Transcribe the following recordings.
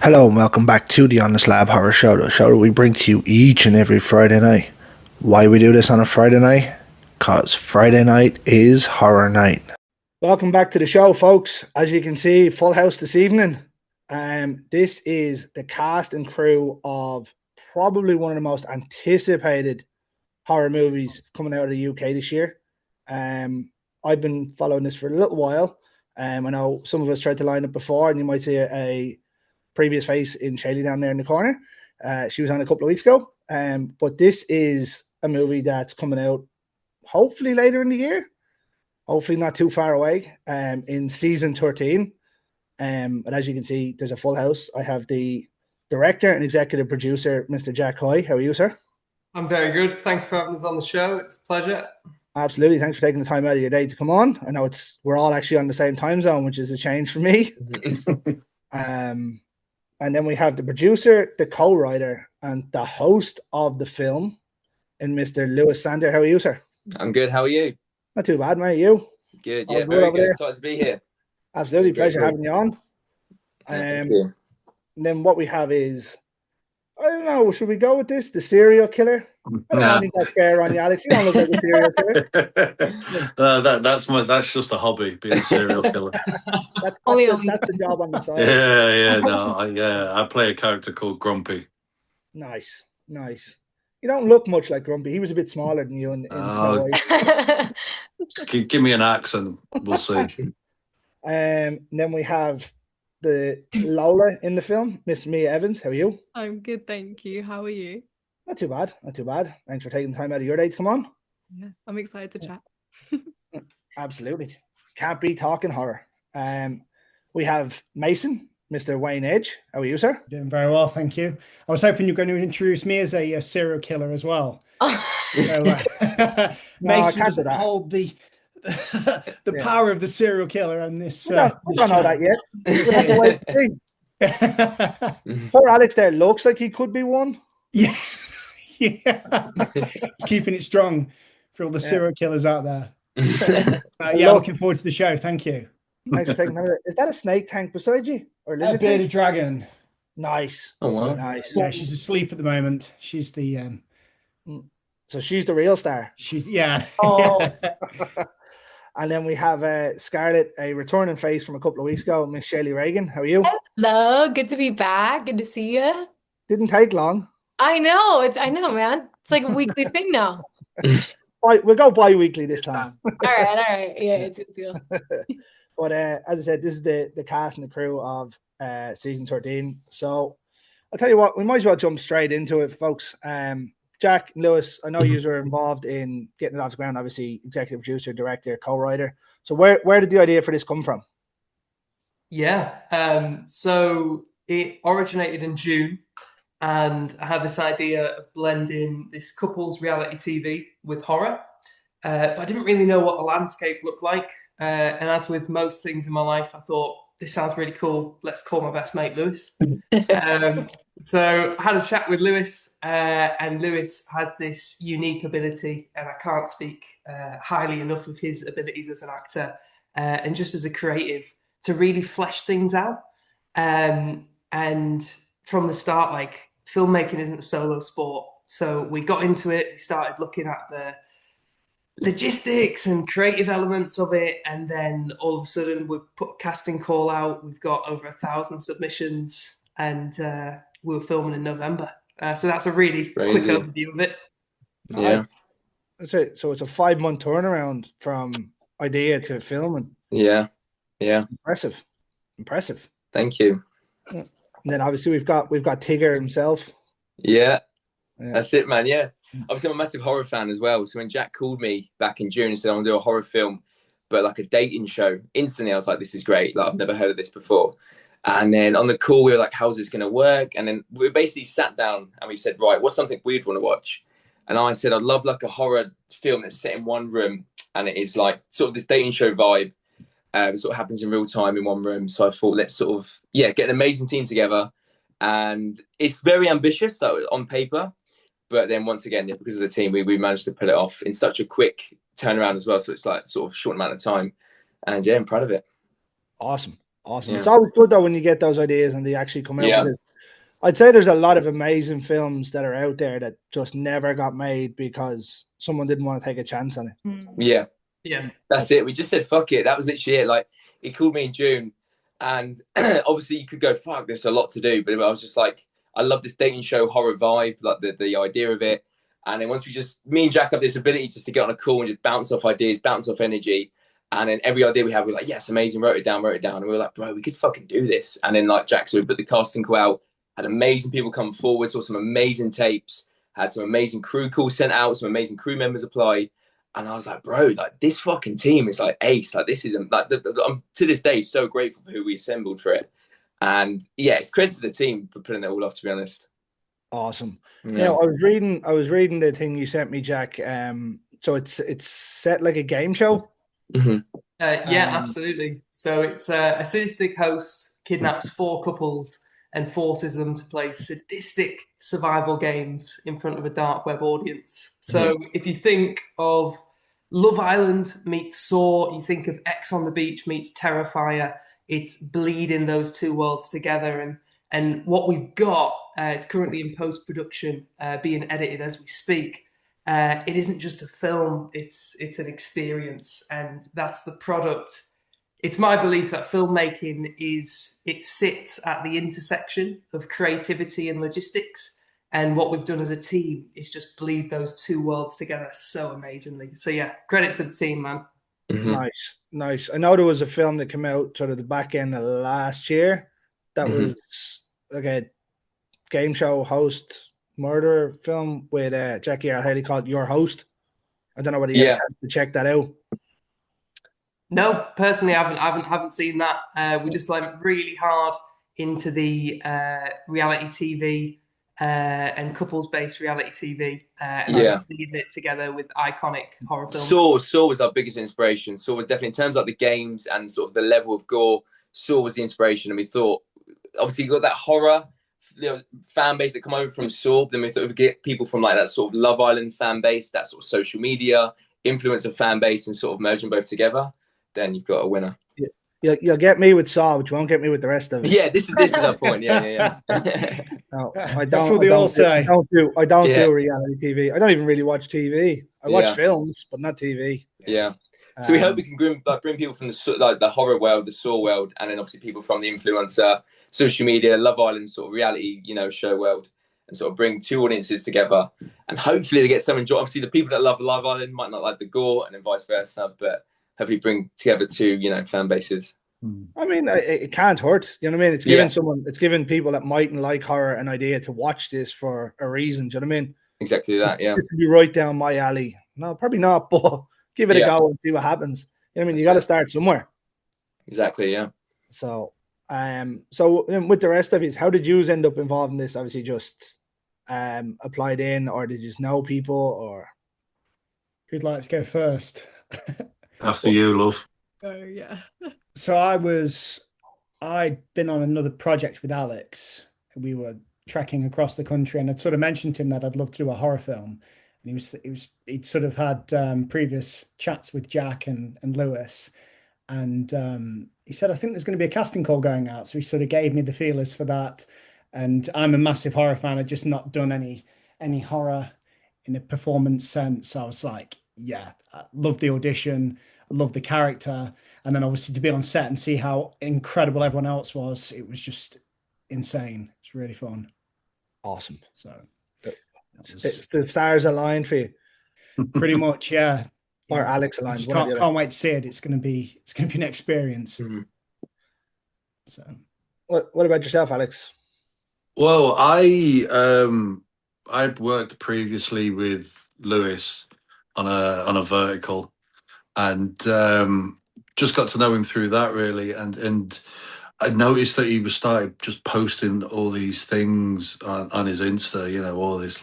Hello and welcome back to the Honest Lab Horror Show, the show that we bring to you each and every Friday night. Why we do this on a Friday night? Because Friday night is horror night. Welcome back to the show, folks. As you can see, full house this evening. This is the cast and crew of probably one of the most anticipated horror movies coming out of the UK this year. I've been following this for a little while. I know some of us tried to line up before, and you might see a previous face in Shaylee down there in the corner. She was on a couple of weeks ago. But this is a movie that's coming out hopefully later in the year, hopefully not too far away, in season 13. But as you can see, there's a full house. I have the director and executive producer, Mr. Jack Hoy. How are you, sir? I'm very good. Thanks for having us on the show. It's a pleasure. Absolutely. Thanks for taking the time out of your day to come on. I know we're all actually on the same time zone, which is a change for me. And then we have the producer, the co-writer, and the host of the film, and Mr. Lewis Sander. How are you, sir? I'm good. How are you? Not too bad, mate. You? Good. Yeah, very good. Excited to be here. Absolutely. Pleasure having you on. Thank you. And then what we have is, I don't know, should we go with this? The serial killer? I don't think that's fair on you, Alex. You don't look like a serial killer. That's just a hobby, being a serial killer. That's the job on the side. I play a character called Grumpy. Nice. You don't look much like Grumpy. He was a bit smaller than you in Snow White. Give me an axe and we'll see. Then we have the Lola in the film, Miss Mia Evans. How are you? I'm good, thank you. How are you? Not too bad. Thanks for taking the time out of your day to come on. Yeah, I'm excited to chat. Absolutely. Can't be talking horror. We have Mason, Mr. Wayne Edge. How are you, sir? Doing very well, thank you. I was hoping you're going to introduce me as a serial killer as well. Mason doesn't hold the power of the serial killer on this. I don't know that yet. Poor Alex there looks like he could be one. Yeah. Keeping it strong for all the serial killers out there. Looking forward to the show. Thank you. Thanks for taking that. Is that a snake tank beside you? Or a bearded dragon. Nice. Oh, wow. Nice. Yeah, she's asleep at the moment. She's the so she's the real star. Oh. And then we have Scarlett, a returning face from a couple of weeks ago, Miss Shaylee Reagan. How are you? Hello, good to be back. Good to see you. Didn't take long. I know, man. It's like a weekly thing now. We'll go bi-weekly this time. All right. Yeah, it's a deal. But as I said, this is the cast and the crew of season 13. So I'll tell you what, we might as well jump straight into it, folks. Jack, Lewis, I know you were involved in getting it off the ground, obviously executive producer, director, co-writer. So where did the idea for this come from? Yeah, so it originated in June, and I had this idea of blending this couple's reality TV with horror, but I didn't really know what the landscape looked like. And as with most things in my life, I thought, this sounds really cool. Let's call my best mate Lewis. So I had a chat with Lewis, and Lewis has this unique ability, and I can't speak highly enough of his abilities as an actor and just as a creative to really flesh things out. And from the start, like, filmmaking isn't a solo sport. So we got into it, we started looking at the logistics and creative elements of it, and then all of a sudden we've put a casting call out. We've got over 1,000 submissions, and we were filming in November. So that's a really quick overview of it. Yeah. That's it. So it's a 5-month turnaround from idea to filming. Yeah. Impressive. Thank you. And then obviously we've got Tigger himself. Yeah. That's it, man. Yeah. Obviously, I'm a massive horror fan as well. So when Jack called me back in June and said, I want to do a horror film, but like a dating show, instantly I was like, this is great. Like, I've never heard of this before. And then on the call, we were like, how's this going to work? And then we basically sat down and we said, right, what's something we'd want to watch? And I said, I'd love like a horror film that's set in one room. And it is like sort of this dating show vibe. It sort of happens in real time in one room. So I thought, let's sort of, get an amazing team together. And it's very ambitious on paper. But then once again, because of the team, we managed to pull it off in such a quick turnaround as well. So it's like sort of short amount of time. And yeah, I'm proud of it. Awesome. Awesome. Yeah. It's always good though when you get those ideas and they actually come out Yeah. with it. I'd say there's a lot of amazing films that are out there that just never got made because someone didn't want to take a chance on it. Yeah. Yeah. That's it. We just said, fuck it. That was literally it. Like, he called me in June, and obviously you could go, fuck, there's a lot to do. But I was just like, I love this dating show horror vibe, like the idea of it. And then once me and Jack have this ability just to get on a call and just bounce off ideas, bounce off energy. And then every idea we had, we're like, yes, amazing, wrote it down. And we were like, bro, we could fucking do this. And then like Jack, so we put the casting call out, had amazing people come forward, saw some amazing tapes, had some amazing crew calls sent out, some amazing crew members apply. And I was like, bro, like this fucking team is like ace. Like this is like I'm to this day so grateful for who we assembled for it. And yeah, it's credit to the team for putting it all off, to be honest. Awesome. Yeah. Now I was reading the thing you sent me, Jack. So it's set like a game show. Mm-hmm. Yeah, absolutely. So it's a sadistic host kidnaps 4 couples and forces them to play sadistic survival games in front of a dark web audience. So if you think of Love Island meets Saw, you think of X on the Beach meets Terrifier, it's bleeding those two worlds together. And what we've got, it's currently in post-production, being edited as we speak. It isn't just a film, it's an experience, and that's the product. It's my belief that filmmaking sits at the intersection of creativity and logistics. And what we've done as a team is just bleed those two worlds together so amazingly. So yeah, credit to the team, man. Mm-hmm. Nice. I know there was a film that came out sort of the back end of last year that was like a game show host murder film with Jackie R. Haley called Your Host. I don't know whether you had a chance to check that out. No, personally, I haven't seen that. We just went really hard into the reality TV and couples-based reality TV, and leading it together with iconic horror films. Saw was our biggest inspiration. Saw was definitely, in terms of like the games and sort of the level of gore, Saw was the inspiration, and we thought, obviously, you got that horror fan base that come over from Saw. Then we thought we'd get people from like that sort of Love Island fan base, that sort of social media influencer fan base, and sort of merge them both together. Then you've got a winner. You'll get me with Saw, but you won't get me with the rest of it. Yeah, this is our point. Yeah. No, I don't. That's what they all say. I don't do reality TV. I don't even really watch TV. I watch films, but not TV. Yeah. So we hope we can bring people from the horror world, the Saw world, and then obviously people from the influencer, social media, Love Island sort of reality, show world, and sort of bring two audiences together, and hopefully they get some enjoy. Obviously, the people that love Love Island might not like the gore, and then vice versa, but hopefully bring together two, fan bases. I mean, it can't hurt. You know what I mean? It's giving people that mightn't like horror an idea to watch this for a reason. Do you know what I mean? Exactly that. Yeah. It would be right down my alley. No, probably not, but give it a go and see what happens. You know what I mean? You got to start somewhere. Exactly. Yeah. So, with the rest of it, how did you end up involved in this? Obviously, just applied in, or did you just know people, or who'd like to go first? After you, love. Oh yeah. So I'd been on another project with Alex. We were trekking across the country, and I'd sort of mentioned to him that I'd love to do a horror film. And he'd sort of had previous chats with Jack and Lewis, and he said, I think there's going to be a casting call going out. So he sort of gave me the feelers for that. And I'm a massive horror fan. I'd just not done any horror in a performance sense. So I was like, yeah, I love the audition. I love the character. And then obviously to be on set and see how incredible everyone else was, it was just insane. It's really fun. Awesome. So the stars aligned for you. Pretty much, yeah. Or Alex aligned. Just can't wait to see it. It's gonna be an experience. Mm-hmm. So what about yourself, Alex? Well, I'd worked previously with Lewis on a vertical, and just got to know him through that really, and I noticed that he was started just posting all these things on his Insta, all this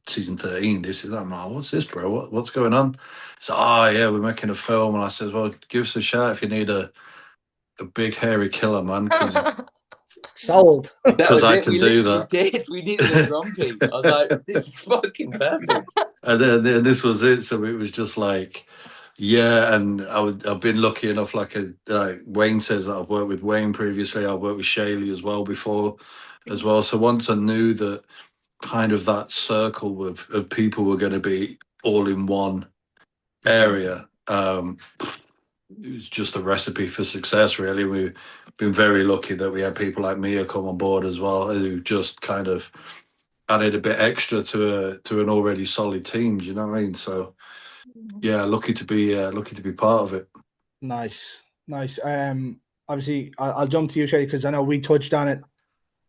season 13, this is that. I'm like, what's this, bro? What's going on? So, yeah, we're making a film, and I said, well, give us a shout if you need a big hairy killer, man. Sold. Because I can do that. We needed a grumpy. I was like, this is fucking perfect. And then this was it. So it was just like, Yeah, and I've been lucky enough, like Wayne says, that I've worked with Wayne previously. I've worked with Shaylee as well before, as well. So once I knew that kind of that circle of people were going to be all in one area, it was just a recipe for success, really. We've been very lucky that we had people like Mia come on board as well, who just kind of added a bit extra to an already solid team. Do you know what I mean? So yeah, lucky to be part of it. Nice. Obviously, I'll jump to you, Sherry, because I know we touched on it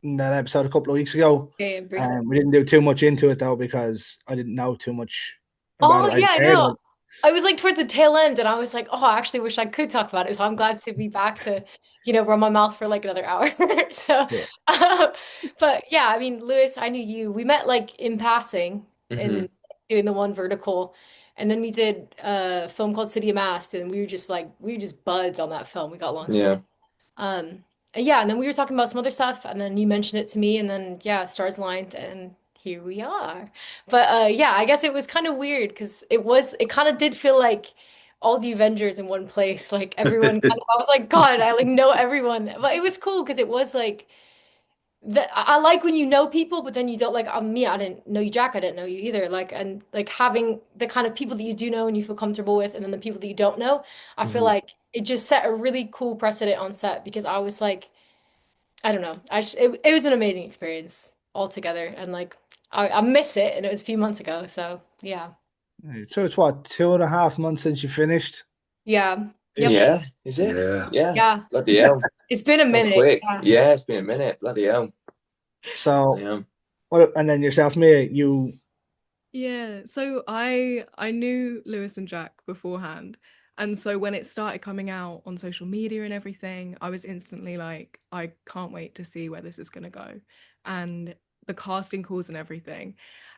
in that episode a couple of weeks ago. Yeah, briefly. We didn't do too much into it though because I didn't know too much about it. Yeah, I heard know. of it. I was like towards the tail end, and I was like, oh, I actually wish I could talk about it. So I'm glad to be back to, run my mouth for like another hour. So, Yeah. but yeah, I mean, Lewis, I knew you. We met like in passing in doing the one vertical, and then we did a film called City of Mast, and we were just buds on that film. We got along so well. And yeah, and then we were talking about some other stuff, and then you mentioned it to me, and then yeah, stars aligned, and here we are. But yeah, I guess it was kind of weird because it kind of did feel like all the Avengers in one place. Like everyone I was like, God, I like know everyone. But it was cool because it was like I like when you know people, but then you don't like me, I didn't know you, Jack, I didn't know you either. Like and like having the kind of people that you do know and you feel comfortable with, and then the people that you don't know, I feel like it just set a really cool precedent on set because I was like, I don't know. It was an amazing experience altogether, and like I miss it, and it was a few months ago, so yeah. So it's what, 2.5 months since you finished? Yeah. Yep. Yeah. Is it? Yeah. Bloody hell. It's been a minute. Quick. Yeah, it's been a minute. Bloody hell. So, and then yourself, Mia, you. Yeah, so I knew Lewis and Jack beforehand. And so when it started coming out on social media and everything, I was instantly like, I can't wait to see where this is going to go. And the casting calls and everything.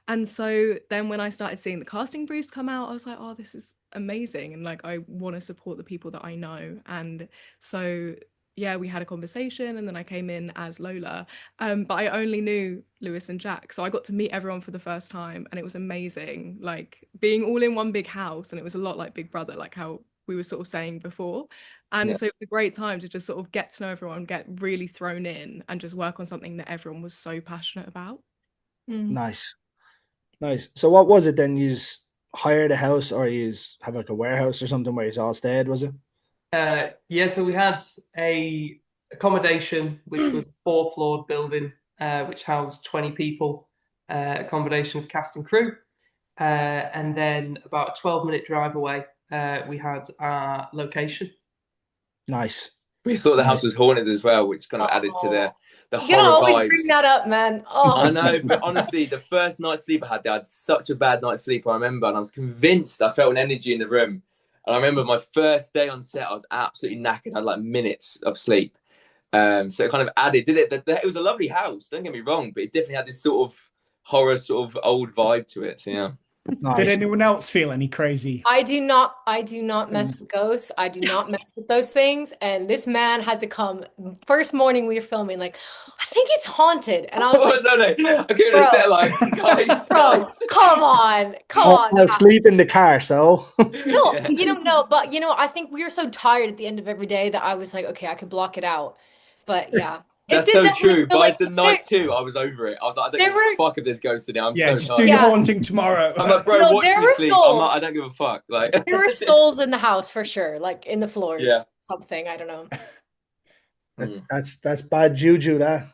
And so then when I started seeing the casting briefs come out, I was like, oh, this is amazing. And like, I want to support the people that I know. And so, yeah, we had a conversation and then I came in as Lola. But I only knew Lewis and Jack. So I got to meet everyone for the first time and it was amazing. Like being all in one big house, and it was a lot like Big Brother, like how we were sort of saying before. And so it was a great time to just sort of get to know everyone, get really thrown in and just work on something that everyone was so passionate about. Nice. So what was it then? You hired a house or you have like a warehouse or something where you all stayed, was it? Yeah, so we had a accommodation which was a 4-floored building which housed 20 people, a combination of cast and crew. And then about a 12-minute drive away, we had our location. Nice. We thought the house was haunted as well, which kind of added to the horror vibes. You don't always bring that up, man. Oh, I know, but honestly, the first night's sleep I had such a bad night's sleep, I remember, and I was convinced I felt an energy in the room. And I remember my first day on set, I was absolutely knackered. I had like minutes of sleep. So it kind of added, it was a lovely house, don't get me wrong, but it definitely had this sort of horror, sort of old vibe to it. So yeah. Nice. Did anyone else feel any crazy? I do not mess with ghosts. I do not mess with those things. And this man had to come first morning we were filming, like, I think it's haunted. And I was like, I came to set like, guys, come on. I'll sleep in the car, so. No, you don't know, but I think we were so tired at the end of every day that I was like, okay, I could block it out. But yeah. That's so true. By the night two, I was over it. I was like, I don't give a fuck if there's ghosts today. I'm so tired. Just do your haunting tomorrow. I'm like, bro, watch me sleep. I'm like, I don't give a fuck. Like, there were souls in the house for sure, like in the floors. Yeah. Something, I don't know. That's bad juju, that.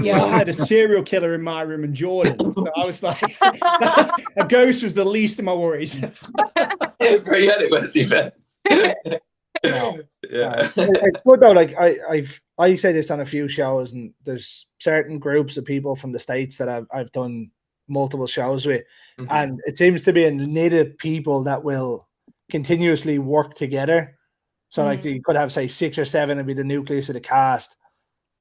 Yeah, I had a serial killer in my room in Jordan. So I was like, a ghost was the least of my worries. Yeah, bro, you had it worse, you bet. No. Yeah. It's good though. Like I say this on a few shows, and there's certain groups of people from the States that I've done multiple shows with, and it seems to be a native people that will continuously work together. So like you could have say 6 or 7 and be the nucleus of the cast.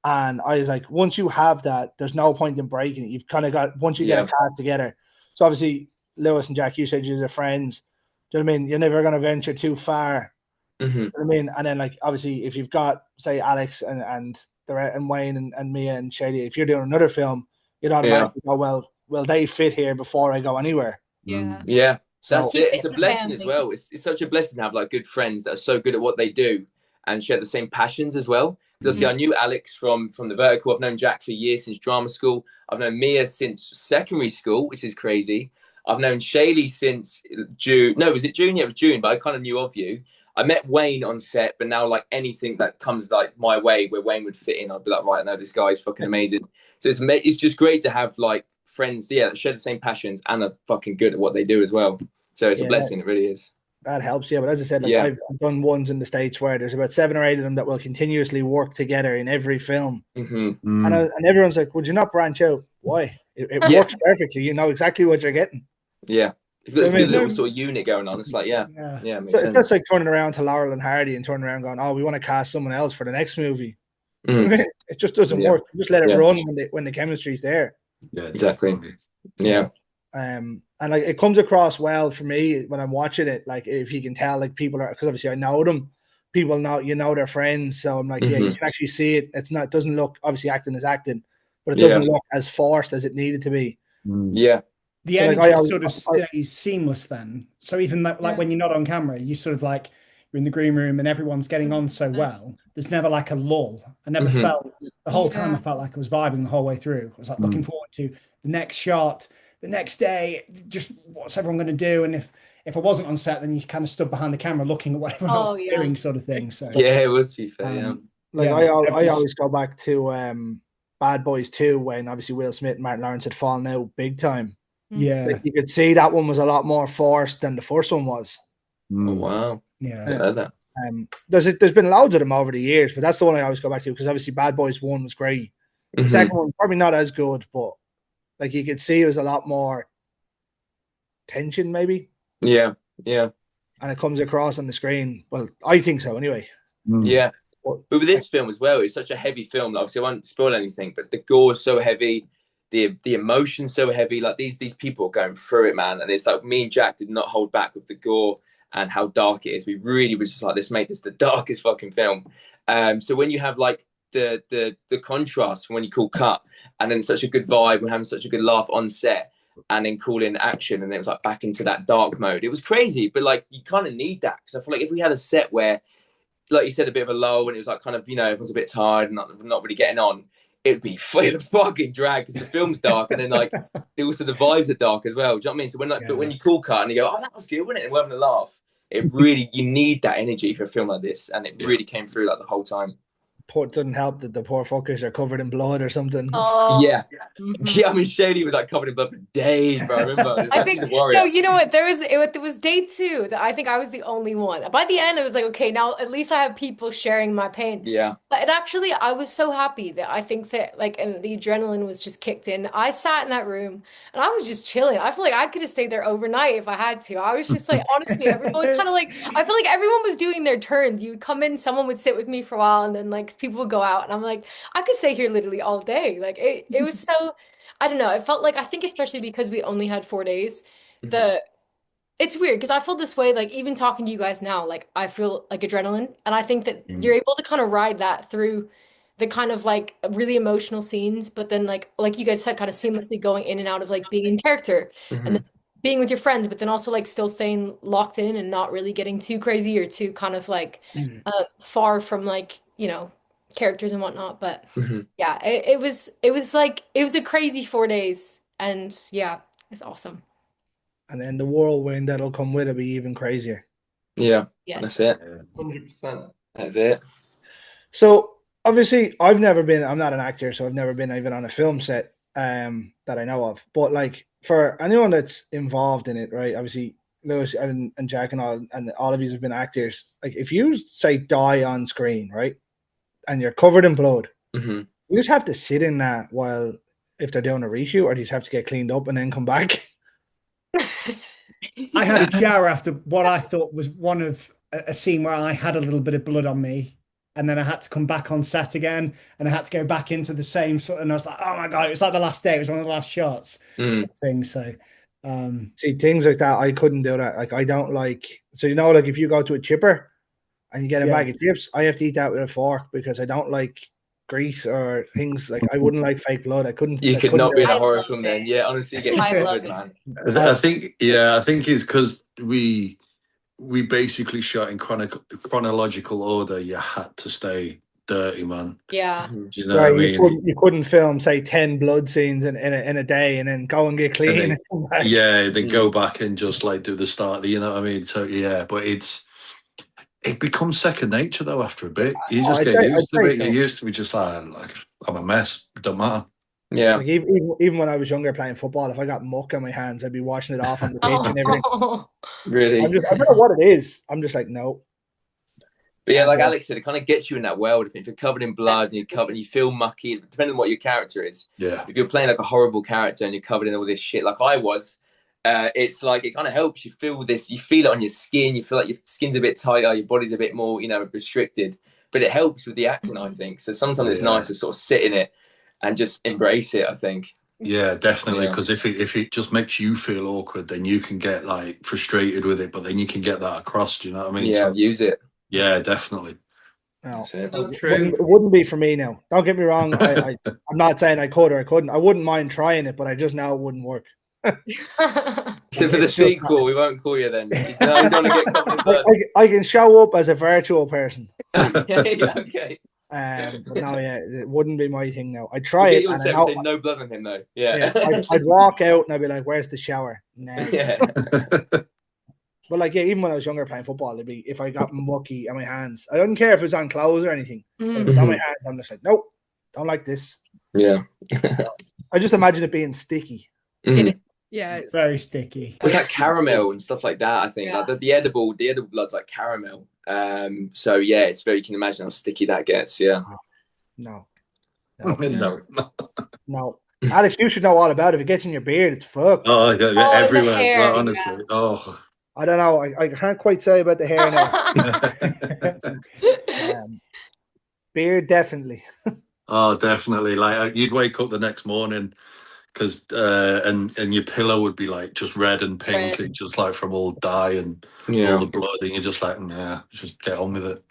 And I was like, once you have that, there's no point in breaking it. You've kind of got once you get a cast together. So obviously, Lewis and Jack, you said you're friends. Do you know what I mean? You're never going to venture too far. You know what I mean? And then like obviously if you've got say Alex and Wayne and Mia and Shady, if you're doing another film, you'd automatically go, well they fit here before I go anywhere. Yeah. Yeah. So That's Keep it. it It's a in the blessing as family. well. It's such a blessing to have like good friends that are so good at what they do and share the same passions as well. Because obviously, I knew Alex from the Vertical. I've known Jack for years since drama school. I've known Mia since secondary school, which is crazy. I've known Shaylee since June. No, was it June? Yeah, it was June. But I kind of knew of you. I met Wayne on set, but now like anything that comes like my way where Wayne would fit in, I'd be like, right, no, this guy is fucking amazing. So it's just great to have like friends, yeah, that share the same passions and are fucking good at what they do as well. So it's a blessing. It really is. That helps, yeah. But as I said, like Yeah. I've done ones in the States where there's about 7 or 8 of them that will continuously work together in every film, and everyone's like, "Would you not branch out? Why? It works perfectly. You know exactly what you're getting." Yeah, there's a good little sort of unit going on. It's like, yeah, makes sense. That's like turning around to Laurel and Hardy and turning around going, "Oh, we want to cast someone else for the next movie." You know what I mean? It just doesn't work. You just let it run when the chemistry's there. Yeah, exactly. Yeah. And like it comes across well for me when I'm watching it. Like if you can tell, like people are, because obviously I know them. People know, you know, they're friends. So I'm like, yeah, you can actually see it. It's not, it doesn't look, obviously acting is acting, but it doesn't look as forced as it needed to be. Yeah. The so energy like sort of stays seamless then. So even like when you're not on camera, you sort of like you're in the green room and everyone's getting on so well. There's never like a lull. I never felt the whole time. I felt like I was vibing the whole way through. I was like looking forward to the next shot, the next day. Just what's everyone going to do? And if I wasn't on set, then you kind of stood behind the camera looking at what everyone else is doing, sort of thing. So yeah, it was to be fair. Yeah. Like I always go back to Bad Boys 2 when obviously Will Smith and Martin Lawrence had fallen out big time. Yeah, like you could see that one was a lot more forced than the first one was. Oh wow. Yeah. I heard that. There's been loads of them over the years, but that's the one I always go back to because obviously Bad Boys 1 was great. The second one probably not as good, but like you could see it was a lot more tension, maybe. Yeah, yeah. And it comes across on the screen. Well, I think so anyway. Yeah. But with this film as well, it's such a heavy film. Obviously, I won't spoil anything, but the gore is so heavy, the emotion's so heavy. Like these people are going through it, man. And it's like me and Jack did not hold back with the gore and how dark it is. We really was just like, let's make this the darkest fucking film. So when you have like the contrast from when you call cut, and then such a good vibe, we're having such a good laugh on set, and then call in action, and then it was like back into that dark mode. It was crazy, but like you kind of need that because I feel like if we had a set where, like you said, a bit of a lull and it was like kind of, you know, everyone's a bit tired and not really getting on, it'd fucking drag because the film's dark and then like also the vibes are dark as well. Do you know what I mean? So when like, but when you call cut and you go, oh, that was good, wasn't it? And we're having a laugh. It really, you need that energy for a film like this, and it really came through like the whole time. Doesn't help that the poor fuckers are covered in blood or something. Oh. Yeah. Yeah, I mean, Shady was like covered in blood for days, bro. I remember. I think, no, you know what? It was day 2 that I think I was the only one. By the end, it was like, okay, now at least I have people sharing my pain. Yeah. But it actually, I was so happy that I think that like, and the adrenaline was just kicked in. I sat in that room and I was just chilling. I feel like I could have stayed there overnight if I had to. I was just like, honestly, everyone was kind of like, I feel like everyone was doing their turns. You'd come in, someone would sit with me for a while, and then like people would go out, and I'm like, I could stay here literally all day. Like it was so. I don't know. It felt like, I think especially because we only had 4 days, it's weird because I feel this way, like even talking to you guys now, like I feel like adrenaline. And I think that you're able to kind of ride that through the kind of like really emotional scenes, but then like you guys said, kind of seamlessly going in and out of like being in character and then being with your friends, but then also like still staying locked in and not really getting too crazy or too kind of like far from like, you know, characters and whatnot. But yeah, it was like it was a crazy 4 days, and yeah, it's awesome. And then the whirlwind that'll come with it be even crazier. Yeah, Yes. that's it. 100%. That's it. So obviously I'm not an actor, so I've never been even on a film set that I know of. But like for anyone that's involved in it, right? Obviously Lewis and Jack and all of you have been actors. Like if you say die on screen, right? And you're covered in blood, you just have to sit in that while if they're doing a reshoot, or do you just have to get cleaned up and then come back? I had a shower after what I thought was one of a scene where I had a little bit of blood on me, and then I had to come back on set again, and I had to go back into the same sort. And I was like, oh my god, it was like the last day. It was one of the last shots, sort of thing. So, see, things like that, I couldn't do that. Like I don't like. So you know, like if you go to a chipper and you get a bag of chips, I have to eat that with a fork because I don't like grease or things like I wouldn't like fake blood. I couldn't. You I could couldn't not be in do a I horror love film it. then. Yeah, honestly, you get I love covered, it. man. I think it's because we basically shot in chronological order. You had to stay dirty, man. Yeah. Mhm. Do you know what I mean? You couldn't film say 10 blood scenes in a day and then go and get clean. And And come back. yeah, they go back and just like do the start. You know what I mean? So yeah, but it becomes second nature though. After a bit, you just get used to I'd it. say so. You're used to be just like I'm a mess. It don't matter. Yeah. Like even when I was younger playing football, if I got muck on my hands, I'd be washing it off on the pitch and everything. Oh. Really. I don't know what it is. I'm just like, no. But yeah, like Alex said, it kind of gets you in that world. If you're covered in blood and you feel mucky, depending on what your character is. Yeah. If you're playing like a horrible character and you're covered in all this shit, like I was, it's like it kind of helps you feel this. You feel it on your skin. You feel like your skin's a bit tighter, your body's a bit more, restricted. But it helps with the acting, I think. So sometimes it's nice to sort of sit in it and just embrace it, I think. Yeah, definitely. Because if it just makes you feel awkward, then you can get like frustrated with it. But then you can get that across. Do you know what I mean? Yeah, use it. Yeah, definitely. No, True. it wouldn't be for me now. Don't get me wrong. I'm not saying I could or I couldn't. I wouldn't mind trying it, but I just know it wouldn't work. So for the sequel, we won't call you then. You don't want to get covered in blood. I can show up as a virtual person. Okay. But no, it wouldn't be my thing now. I'd try We'll it. get And you on set, say no blood on him though. Yeah. I'd walk out and I'd be like, "Where's the shower?" No. Yeah. But like, even when I was younger playing football, it'd be if I got mucky on my hands. I don't care if it was on clothes or anything. If it was on my hands, I'm just like, nope, don't like this. Yeah. I just imagine it being sticky. Yeah, it's Very sticky. It's like caramel and stuff like that. I think Yeah. like the edible blood's like caramel. So yeah, it's very. You can imagine how sticky that gets. Yeah. No. Alex, you should know all about it. If it gets in your beard, it's fucked. Oh, everywhere. hair, Like, honestly, oh. I don't know. I can't quite say about the hair now. Beard, definitely. Oh, definitely. Like you'd wake up the next morning because and your pillow would be like just red and pink, and just like from all dye and all the blood, and you're just like, nah, just get on with it.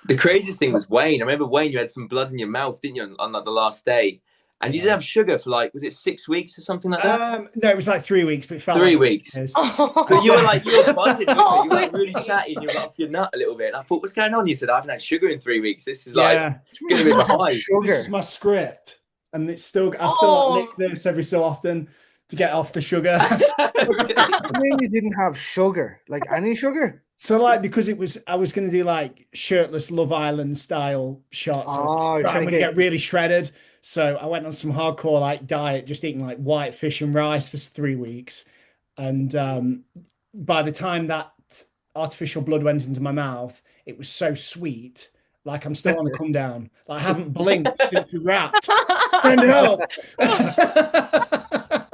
The craziest thing was Wayne. I remember Wayne, you had some blood in your mouth, didn't you, on like the last day? And you didn't have sugar for like, was it 6 weeks or something like that? No, it was like 3 weeks, but it felt 3 like weeks. But you were buzzing, you were like really chatty, and you were off your nut a little bit. And I thought, what's going on? You said, I haven't had sugar in 3 weeks. This is like getting a bit behind. This is my script, and I still like, lick this every so often to get off the sugar. I mean, you didn't have sugar, like any sugar. So like, because I was going to do like shirtless Love Island style shots. I was trying to get really shredded. So I went on some hardcore like diet, just eating like white fish and rice for 3 weeks. And by the time that artificial blood went into my mouth, it was so sweet. Like I'm still on a come down. Like I haven't blinked since we wrapped. Send help.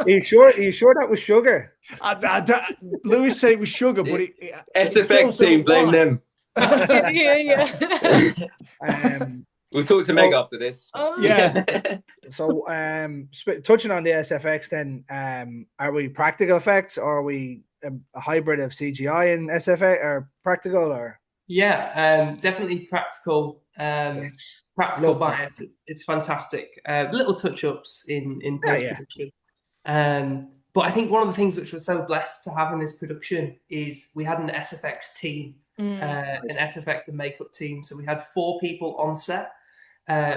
Are you sure that was sugar? Lewis said it was sugar, but SFX team, blame them. We'll talk to Meg after this. Yeah. So, touching on the SFX, then, are we practical effects, or are we a hybrid of CGI and SFX, or practical, or? Yeah, definitely practical. Practical bias. It's fantastic. Little touch-ups in post-production. But I think one of the things which we're so blessed to have in this production is we had an SFX team, an SFX and makeup team. So we had 4 people on set,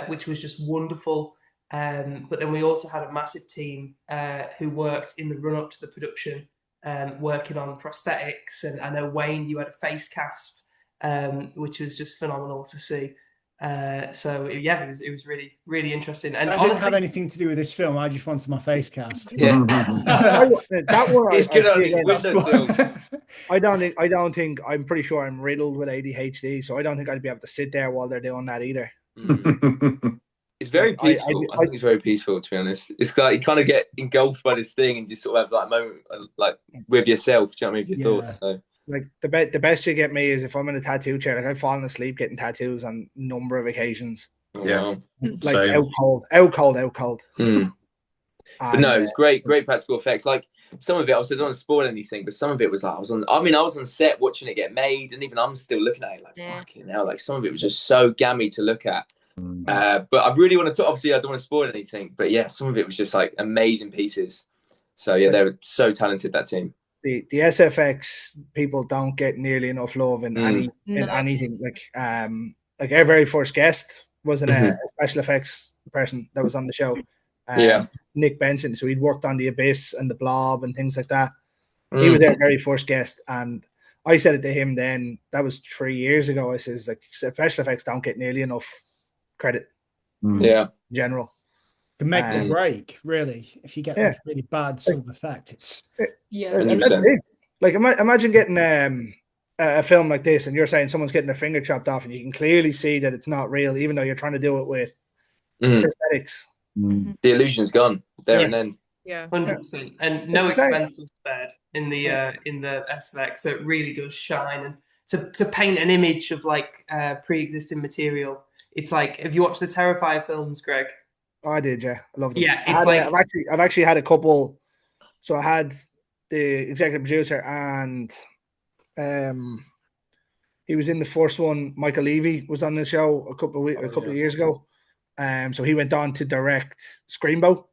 which was just wonderful. But then we also had a massive team who worked in the run-up to the production, working on prosthetics. And I know, Wayne, you had a face cast, which was just phenomenal to see. So yeah, it was really, really interesting. And I didn't have anything to do with this film. I just wanted my face cast. Yeah. That one, it's good on his windowsill. I don't think. I'm pretty sure I'm riddled with ADHD, so I don't think I'd be able to sit there while they're doing that either. It's very peaceful. I think it's very peaceful, to be honest. It's like you kind of get engulfed by this thing and just sort of have like a moment like with yourself. Do you know what I mean? With your thoughts. So. Like the best you get me is if I'm in a tattoo chair. Like I've fallen asleep getting tattoos on a number of occasions. Oh, yeah, like out cold. But no, it was great practical effects. Like some of it, I don't want to spoil anything, but some of it was like I was on set watching it get made, and even I'm still looking at it like fucking hell. Like some of it was just so gammy to look at. But I really want to talk. Obviously, I don't want to spoil anything, but yeah, some of it was just like amazing pieces. So yeah, they were so talented, that team. The SFX people don't get nearly enough love in anything. Like our very first guest wasn't a special effects person that was on the show. Nick Benson. So he'd worked on The Abyss and The Blob and things like that. He was our very first guest, and I said it to him then. That was 3 years ago. I says, like, special effects don't get nearly enough credit. Yeah, in general. To make or break, really. If you get a really bad sort of effect, it's like imagine getting a film like this, and you're saying someone's getting their finger chopped off, and you can clearly see that it's not real, even though you're trying to do it with prosthetics. The illusion's gone there and then. Yeah, 100%, and no expense was spared in the SFX, so it really does shine. And to paint an image of like pre-existing material, it's like, have you watched the Terrifier films, Greg? Oh, I did, yeah, I love them. Yeah, it's I've actually had a couple. So I had the executive producer, and he was in the first one. Michael Levy was on the show a couple of years ago. So he went on to direct Screamboat.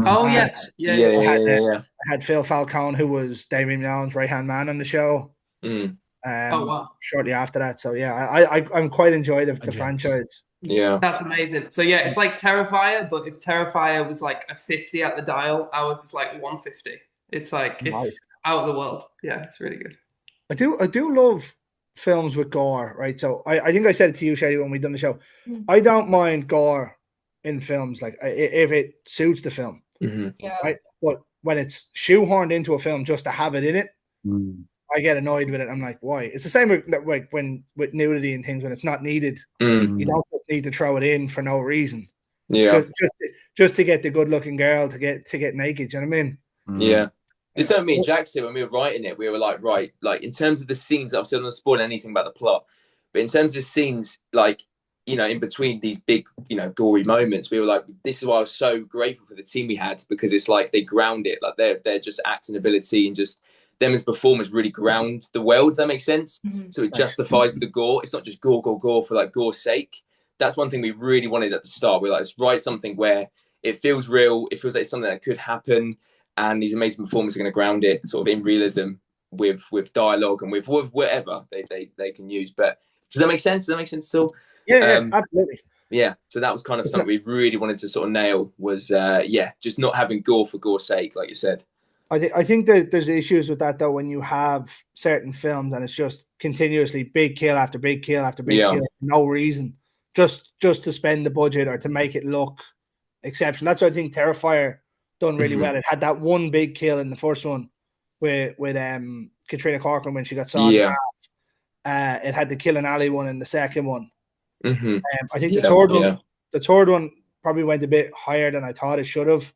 Oh yes, I had Phil Falcone, who was Damien Leone's right-hand man on the show. Shortly after that, so yeah, I'm quite enjoyed the franchise. Yeah, that's amazing. So yeah, it's like Terrifier, but if Terrifier was like a 50 at the dial, ours is like 150. It's like it's out of the world. Yeah, it's really good. I do love films with gore, right? So I think I said it to you, Shady, when we done the show. I don't mind gore in films, like if it suits the film. Right? But when it's shoehorned into a film just to have it in it, I get annoyed with it. I'm like, why? It's the same with with nudity and things. When it's not needed, you don't need to throw it in for no reason. Yeah, just to get the good-looking girl to get naked. Do you know what I mean? Yeah. This is what me and Jack said when we were writing it. We were like, right, like in terms of the scenes, obviously I don't want to spoil anything about the plot, but in terms of the scenes, like, you know, in between these big, you know, gory moments, we were like, this is why I was so grateful for the team we had, because it's like they ground it, like they're just acting ability and just them as performers really ground the world. Does that make sense? So it justifies the gore. It's not just gore for like gore's sake. That's one thing we really wanted at the start. We're like, let's write something where it feels real. It feels like it's something that could happen, and these amazing performers are going to ground it sort of in realism with dialogue and with whatever they can use. But does that make sense? Does that make sense still? Yeah, absolutely. Yeah, so that was kind of something we really wanted to sort of nail was, just not having gore for gore's sake, like you said. I think that there's issues with that, though, when you have certain films and it's just continuously big kill after big kill after big kill for no reason, just to spend the budget or to make it look exceptional. That's what I think Terrifier done really well. It had that one big kill in the first one with Katrina Corcoran when she got sawn in half. It had the Killing Alley one in the second one. I think the third one probably went a bit higher than I thought it should have.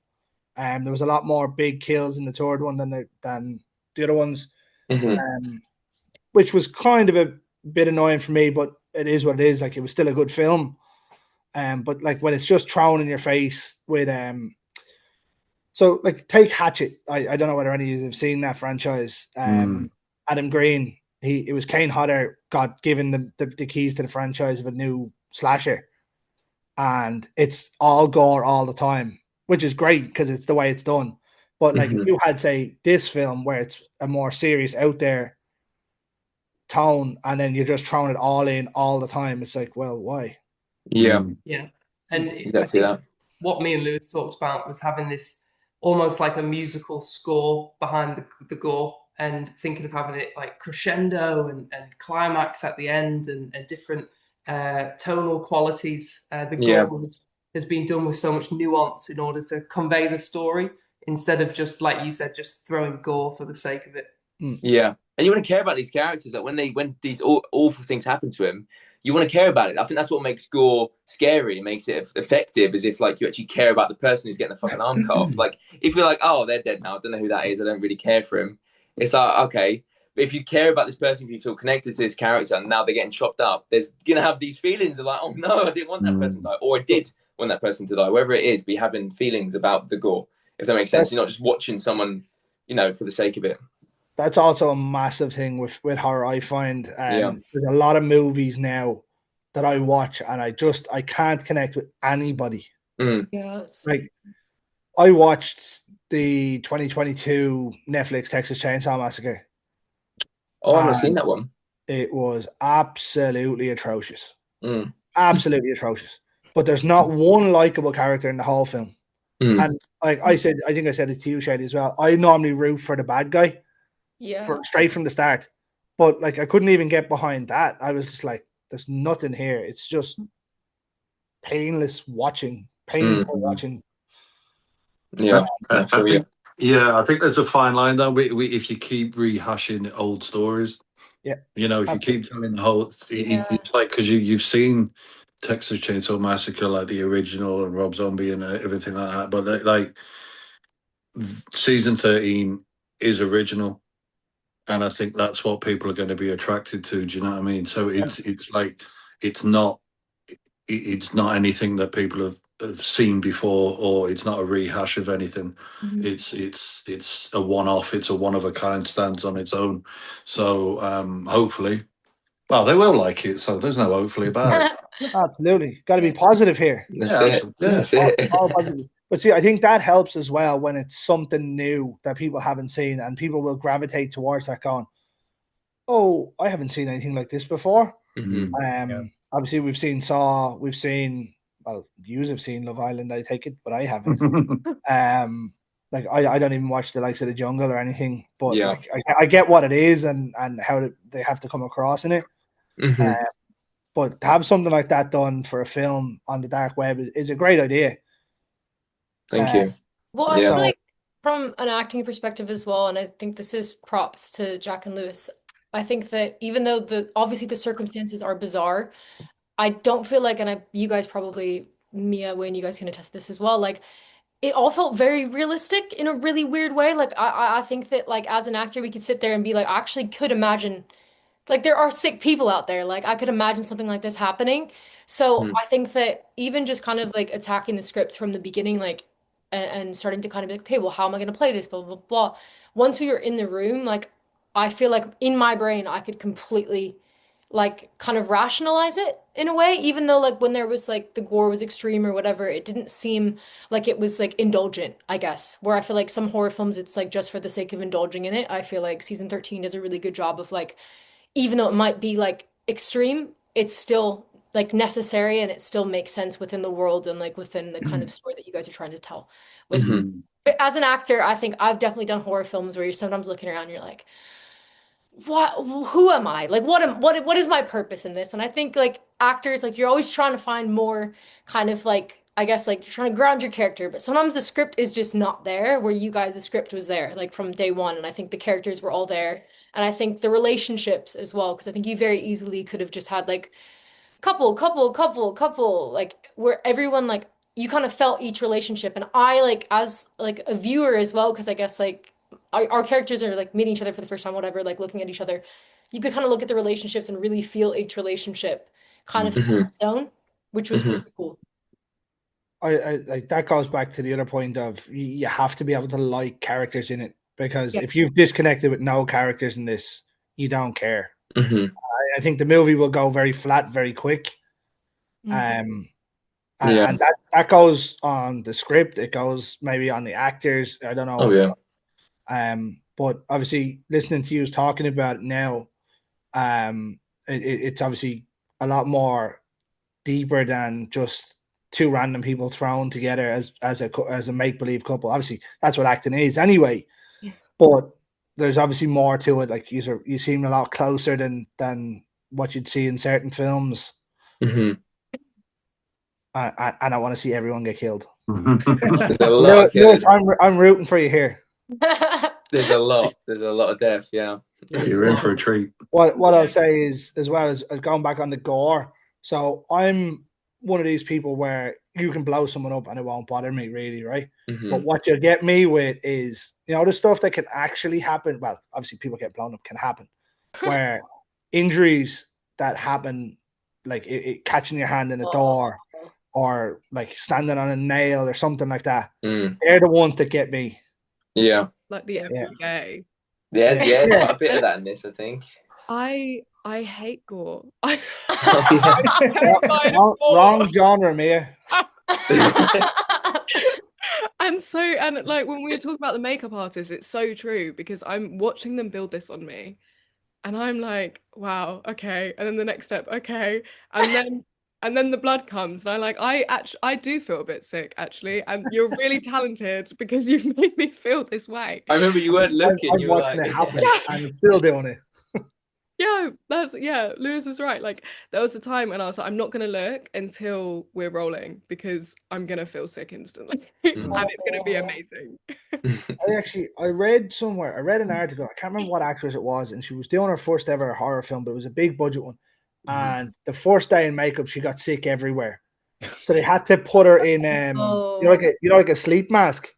There was a lot more big kills in the third one than the other ones, which was kind of a bit annoying for me. But it is what it is. Like, it was still a good film. But like when it's just thrown in your face with so like take Hatchet. I don't know whether any of you have seen that franchise. Adam Green. It was Kane Hodder got given the keys to the franchise of a new slasher, and it's all gore all the time, which is great because it's the way it's done. But like if you had, say, this film where it's a more serious, out there tone, and then you're just throwing it all in all the time, it's like, well, why? Yeah. And exactly that. What me and Lewis talked about was having this almost like a musical score behind the gore, and thinking of having it like crescendo and climax at the end, and different tonal qualities. The gore has been done with so much nuance in order to convey the story, instead of just, like you said, just throwing gore for the sake of it. Yeah, and you want to care about these characters. That when these awful things happen to him, you want to care about it. I think that's what makes gore scary. It makes it effective, as if like you actually care about the person who's getting the fucking arm cut off. Like if you're like, oh, they're dead now, I don't know who that is, I don't really care for him. It's like, okay, but if you care about this person, if you feel connected to this character, and now they're getting chopped up, there's gonna have these feelings of like, oh no, I didn't want that person to die, or I did want that person to die. Wherever it is, be having feelings about the gore, if that makes sense. You're not just watching someone, you know, for the sake of it. That's also a massive thing with horror, I find. There's a lot of movies now that I watch, and I can't connect with anybody. Yeah. Like, I watched the 2022 Netflix Texas Chainsaw Massacre. Oh, I've not seen that one. It was absolutely atrocious. Mm. Absolutely atrocious. But there's not one likable character in the whole film. And like I think I said it to you, Shady, as well. I normally root for the bad guy, straight from the start. But like, I couldn't even get behind that. I was just like, there's nothing here. It's just painless watching, painful watching. Yeah, I think there's a fine line though. If you keep rehashing old stories, if you keep telling the whole, it's like, because you've seen Texas Chainsaw Massacre, like the original, and Rob Zombie and everything like that. But like season 13 is original, and I think that's what people are going to be attracted to. Do you know what I mean? So it's like it's not anything that people have seen before, or it's not a rehash of anything. It's a one-off. It's a one-of-a-kind, stands on its own. So hopefully, well, they will like it. So there's no hopefully about it. Absolutely, got to be positive here. That's it. All positive. But see, I think that helps as well when it's something new that people haven't seen, and people will gravitate towards that, going, "Oh, I haven't seen anything like this before." Obviously, we've seen Saw, we've seen, well, yous have seen Love Island, I take it, but I haven't. Like, I don't even watch the likes of The Jungle or anything, but like, I get what it is and how they have to come across in it. But to have something like that done for a film on the dark web is a great idea. Thank you. Well, I feel like from an acting perspective as well, and I think this is props to Jack and Lewis. I think that even though obviously the circumstances are bizarre, I don't feel like, and you guys probably, Mia, Wayne, you guys can attest this as well, like it all felt very realistic in a really weird way. Like I think that like as an actor, we could sit there and be like, I actually could imagine, like there are sick people out there. Like I could imagine something like this happening. So I think that even just kind of like attacking the script from the beginning, like and starting to kind of be like, okay, well, how am I going to play this? Blah, blah, blah. Once we were in the room, like I feel like in my brain, I could completely like kind of rationalize it in a way, even though like when there was like the gore was extreme or whatever, it didn't seem like it was like indulgent, I guess. Where I feel like some horror films, it's like just for the sake of indulging in it. I feel like season 13 does a really good job of like, even though it might be like extreme, it's still like necessary and it still makes sense within the world and like within the kind of story that you guys are trying to tell. But as an actor, I think I've definitely done horror films where you're sometimes looking around and you're like, who am I? Like what is my purpose in this? And I think like actors, like you're always trying to find more kind of like, I guess like you're trying to ground your character, but sometimes the script is just not there where you guys, the script was there like from day one. And I think the characters were all there. And I think the relationships as well, because I think you very easily could have just had like couple, like where everyone like you kind of felt each relationship. And I like as like a viewer as well, because I guess like our characters are like meeting each other for the first time, whatever, like looking at each other. You could kind of look at the relationships and really feel each relationship kind of set on its own, which was really cool. I like that goes back to the other point of you have to be able to like characters in it, because if you've disconnected with no characters in this, you don't care. I think the movie will go very flat very quick. And that goes on the script, it goes maybe on the actors, I don't know. But obviously listening to you talking about it now, it's obviously a lot more deeper than just two random people thrown together as a make-believe couple. Obviously that's what acting is anyway, but there's obviously more to it. Like you seem a lot closer than what you'd see in certain films. And I want to see everyone get killed. There's a lot. Lewis, I'm rooting for you here. There's a lot of death. Yeah, you're in for a treat. What I'll say is, as well as going back on the gore, so I'm one of these people where you can blow someone up and it won't bother me really, right? But what you'll get me with is, the stuff that can actually happen. Well, obviously people get blown up can happen, where injuries that happen, like it catching your hand in a door or like standing on a nail or something like that. They're the ones that get me. Like the everyday. There's quite a bit of that in this, I think. I I hate gore. Wrong genre, Mia. And like when we were talking about the makeup artist, it's so true because I'm watching them build this on me, and I'm like, wow, okay. And then the next step, okay, and then the blood comes, and I do feel a bit sick actually. And you're really talented because you've made me feel this way. I remember you weren't looking. I'm You were watching like, it happen, and it's still doing it. Yeah, Lewis is right. Like there was a time when I was like, I'm not gonna look until we're rolling because I'm gonna feel sick instantly. And it's gonna be amazing. I read an article, I can't remember what actress it was, and she was doing her first ever horror film, but it was a big budget one. And the first day in makeup, she got sick everywhere. So they had to put her in like a sleep mask.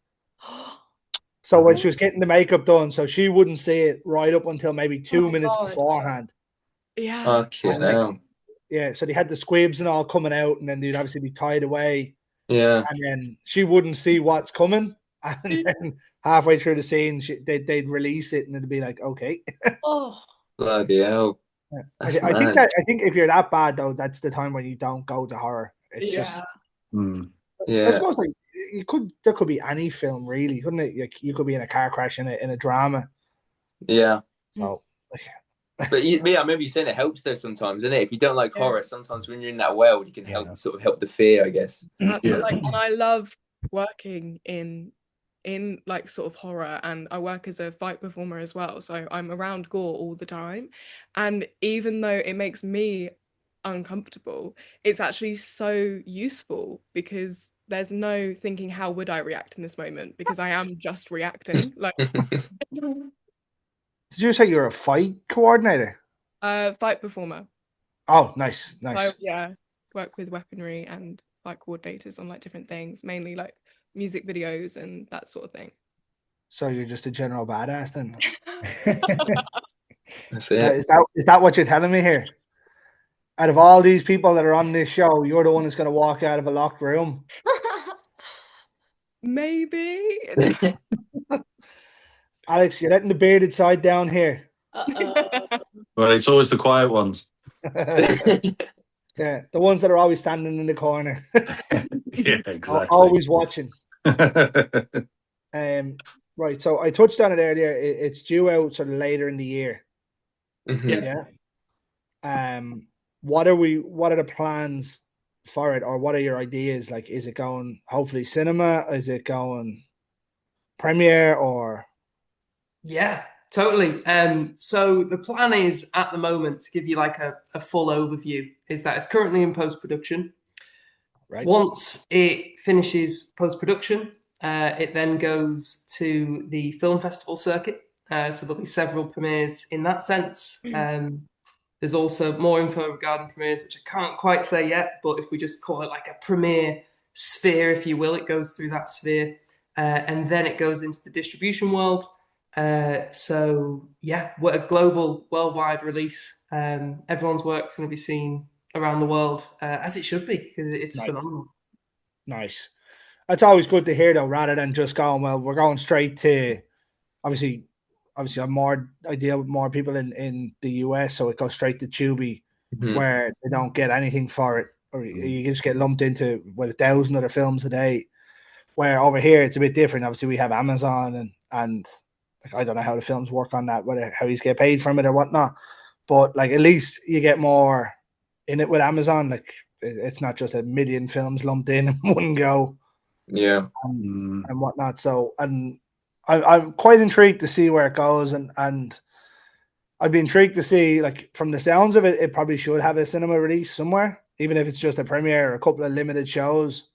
So when she was getting the makeup done, so she wouldn't see it right up until maybe 2 minutes beforehand. Yeah. okay, now. Yeah, so they had the squibs and all coming out, and then they'd obviously be tied away. Yeah. And then she wouldn't see what's coming. And then halfway through the scene, they'd release it, and it'd be like, okay. Oh, Bloody hell. I think if you're that bad though, that's the time when you don't go to horror. It's just I suppose like there could be any film really, couldn't it? Like you could be in a car crash in a drama. Yeah. So but I remember you saying it helps though sometimes, isn't it? If you don't like horror, sometimes when you're in that world, you can help the fear, I guess. And I love working in like sort of horror, and I work as a fight performer as well, so I'm around gore all the time, and even though it makes me uncomfortable, it's actually so useful because there's no thinking how would I react in this moment because I am just reacting. Like did you say you're a fight coordinator? Fight performer. Oh, nice. So, yeah, work with weaponry and fight coordinators on like different things, mainly like music videos and that sort of thing. So you're just a general badass then? That's it. Is that what you're telling me here? Out of all these people that are on this show, you're the one that's going to walk out of a locked room? Maybe. Alex, you're letting the bearded side down here. Well, it's always the quiet ones. Yeah, the ones that are always standing in the corner. Yeah, exactly. Always watching. Right, so I touched on it earlier. It's due out sort of later in the year. Yeah. What are the plans for it, or what are your ideas? Like, is it going hopefully cinema? Is it going premiere or? Yeah, totally. So the plan is at the moment to give you like a full overview is that it's currently in post-production. Right. Once it finishes post-production, it then goes to the film festival circuit. So there'll be several premieres in that sense. There's also more info regarding premieres, which I can't quite say yet, but if we just call it like a premiere sphere, if you will, it goes through that sphere. And then it goes into the distribution world. So yeah, what a global, worldwide release. Everyone's work's going to be seen around the world, as it should be, because it's phenomenal. Nice. That's always good to hear, though, rather than just going, well, we're going straight to, obviously I deal with more people in the US, so it goes straight to Tubi, where they don't get anything for it, or you just get lumped into 1,000 other films a day. Where over here it's a bit different. Obviously, we have Amazon, and like, I don't know how the films work on that, how you get paid from it or whatnot. But like, at least you get more in it with Amazon. Like, it's not just a million films lumped in one go. Yeah, and whatnot. So, and I'm quite intrigued to see where it goes, and I'd be intrigued to see, like, from the sounds of it, it probably should have a cinema release somewhere, even if it's just a premiere or a couple of limited shows.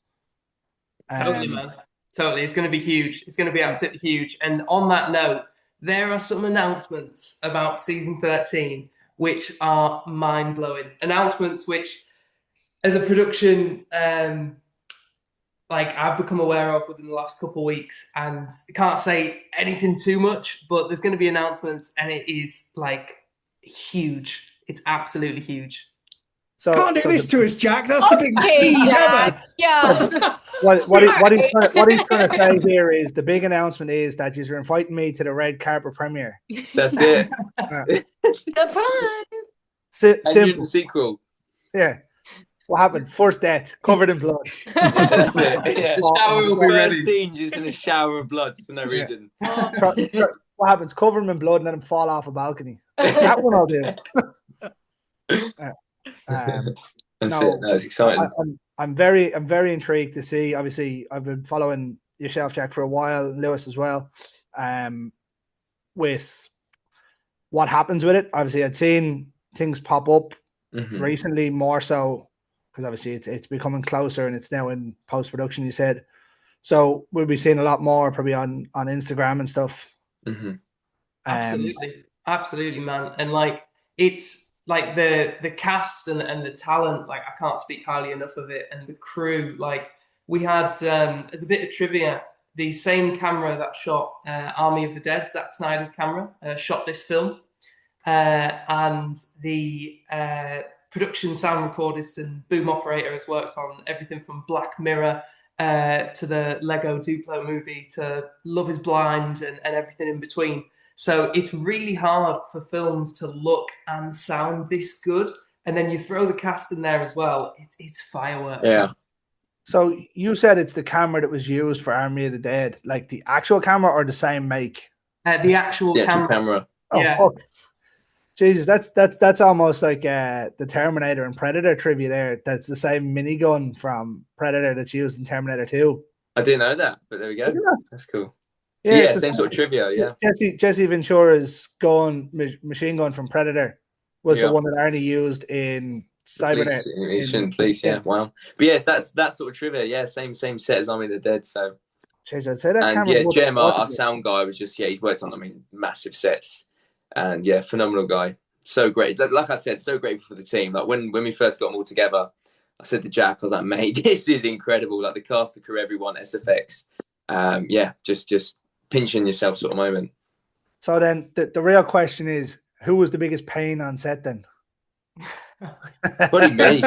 Totally, man. Totally. It's going to be huge. It's going to be absolutely huge. And on that note, there are some announcements about season 13 which are mind-blowing. Announcements which, as a production, like, I've become aware of within the last couple of weeks, and I can't say anything too much, but there's going to be announcements, and it is like huge. It's absolutely huge. So can't do this to us, Jack. That's the biggest tease ever. Yeah. What he's trying to say here is the big announcement is that you're inviting me to the red carpet premiere. That's it. Surprise. And you're in simple. the sequel. Yeah. What happened? First death, covered in blood. That's it. Yeah. The shower will be ready. First scene, just in a shower of blood for no reason. What happens? Cover him in blood and let him fall off a balcony. That one I'll do. That's it. No, it's exciting. I'm very intrigued to see. Obviously, I've been following yourself, Jack, for a while, Lewis as well. With what happens with it, obviously, I'd seen things pop up recently, more so because obviously it's becoming closer and it's now in post production. You said, so we'll be seeing a lot more probably on Instagram and stuff. Absolutely, man. And like it's like the cast and the talent. Like I can't speak highly enough of it. And the crew. Like we had as a bit of trivia, the same camera that shot Army of the Dead, Zack Snyder's camera, shot this film, and the production sound recordist and boom operator has worked on everything from Black Mirror to the Lego Duplo movie to Love is Blind and everything in between. So it's really hard for films to look and sound this good. And then you throw the cast in there as well. It's fireworks. Yeah. So you said it's the camera that was used for Army of the Dead, like the actual camera or the same make? The actual camera. Oh, yeah. Fuck. Jesus, that's almost like the Terminator and Predator trivia there. That's the same minigun from Predator that's used in Terminator 2. I didn't know that, but there we go. That's cool. So yeah, same sort of trivia, yeah. Jesse Ventura's machine gun from Predator was the one that Arnie used in Cybernet. In Police, yeah. Wow. But yes, that's that sort of trivia, yeah. Same set as Army of the Dead, so. Jeez, I'd say that. And yeah, Jem, our sound guy, was just, he's worked on, massive sets. And yeah, phenomenal guy. So great. Like I said, so grateful for the team. Like when we first got them all together, I said to Jack, I was like, mate, this is incredible. Like the cast, the crew, everyone, SFX. Yeah, just pinching yourself sort of moment. So then the real question is, who was the biggest pain on set then? Probably me.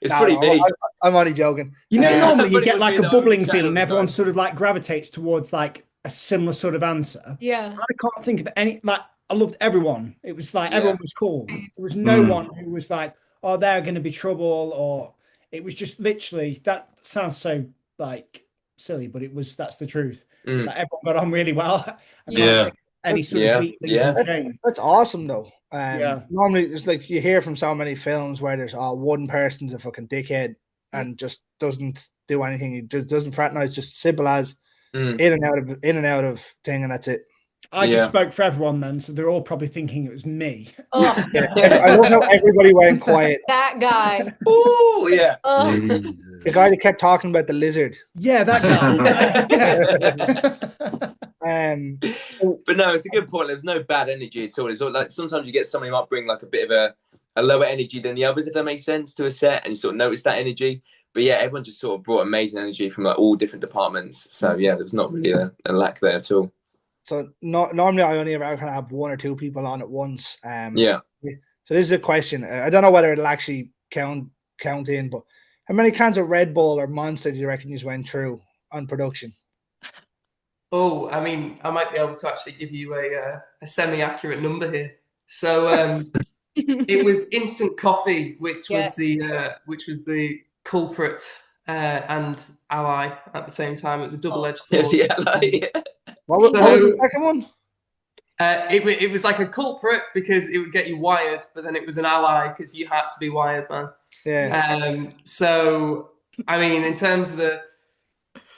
It's pretty me. I'm only joking. Normally you get like a bubbling feeling. Everyone sort of like gravitates towards like a similar sort of answer. Yeah. I can't think of any, like, I loved everyone. It was like, everyone was cool. There was no one who was like, oh, they're going to be trouble, or it was just literally, that sounds so like silly, but that's the truth. Like, everyone got on really well. Any sort of thing. That's awesome though. Normally it's like you hear from so many films where there's one person's a fucking dickhead and just doesn't do anything. He just doesn't fraternize, just simple as in and out of thing, and that's it. I just spoke for everyone then, so they're all probably thinking it was me. Oh. I love how everybody went quiet. That guy. Oh yeah. The guy that kept talking about the lizard. Yeah, that guy. But no, it's a good point. There's no bad energy at all. It's all like sometimes you get somebody who might bring like a bit of a lower energy than the others, if that makes sense, to a set, and you sort of notice that energy. But yeah, everyone just sort of brought amazing energy from like all different departments. So yeah, there's not really a lack there at all. So normally I only ever kind of have one or two people on at once. So this is a question. I don't know whether it'll actually count in, but how many cans of Red Bull or Monster do you reckon you went through on production? Oh, I mean, I might be able to actually give you a semi-accurate number here. So it was instant coffee, which was the culprit and ally at the same time. It was a double-edged sword. What was the second one? It was like a culprit because it would get you wired, but then it was an ally because you had to be wired, man. Yeah. So I mean, in terms of the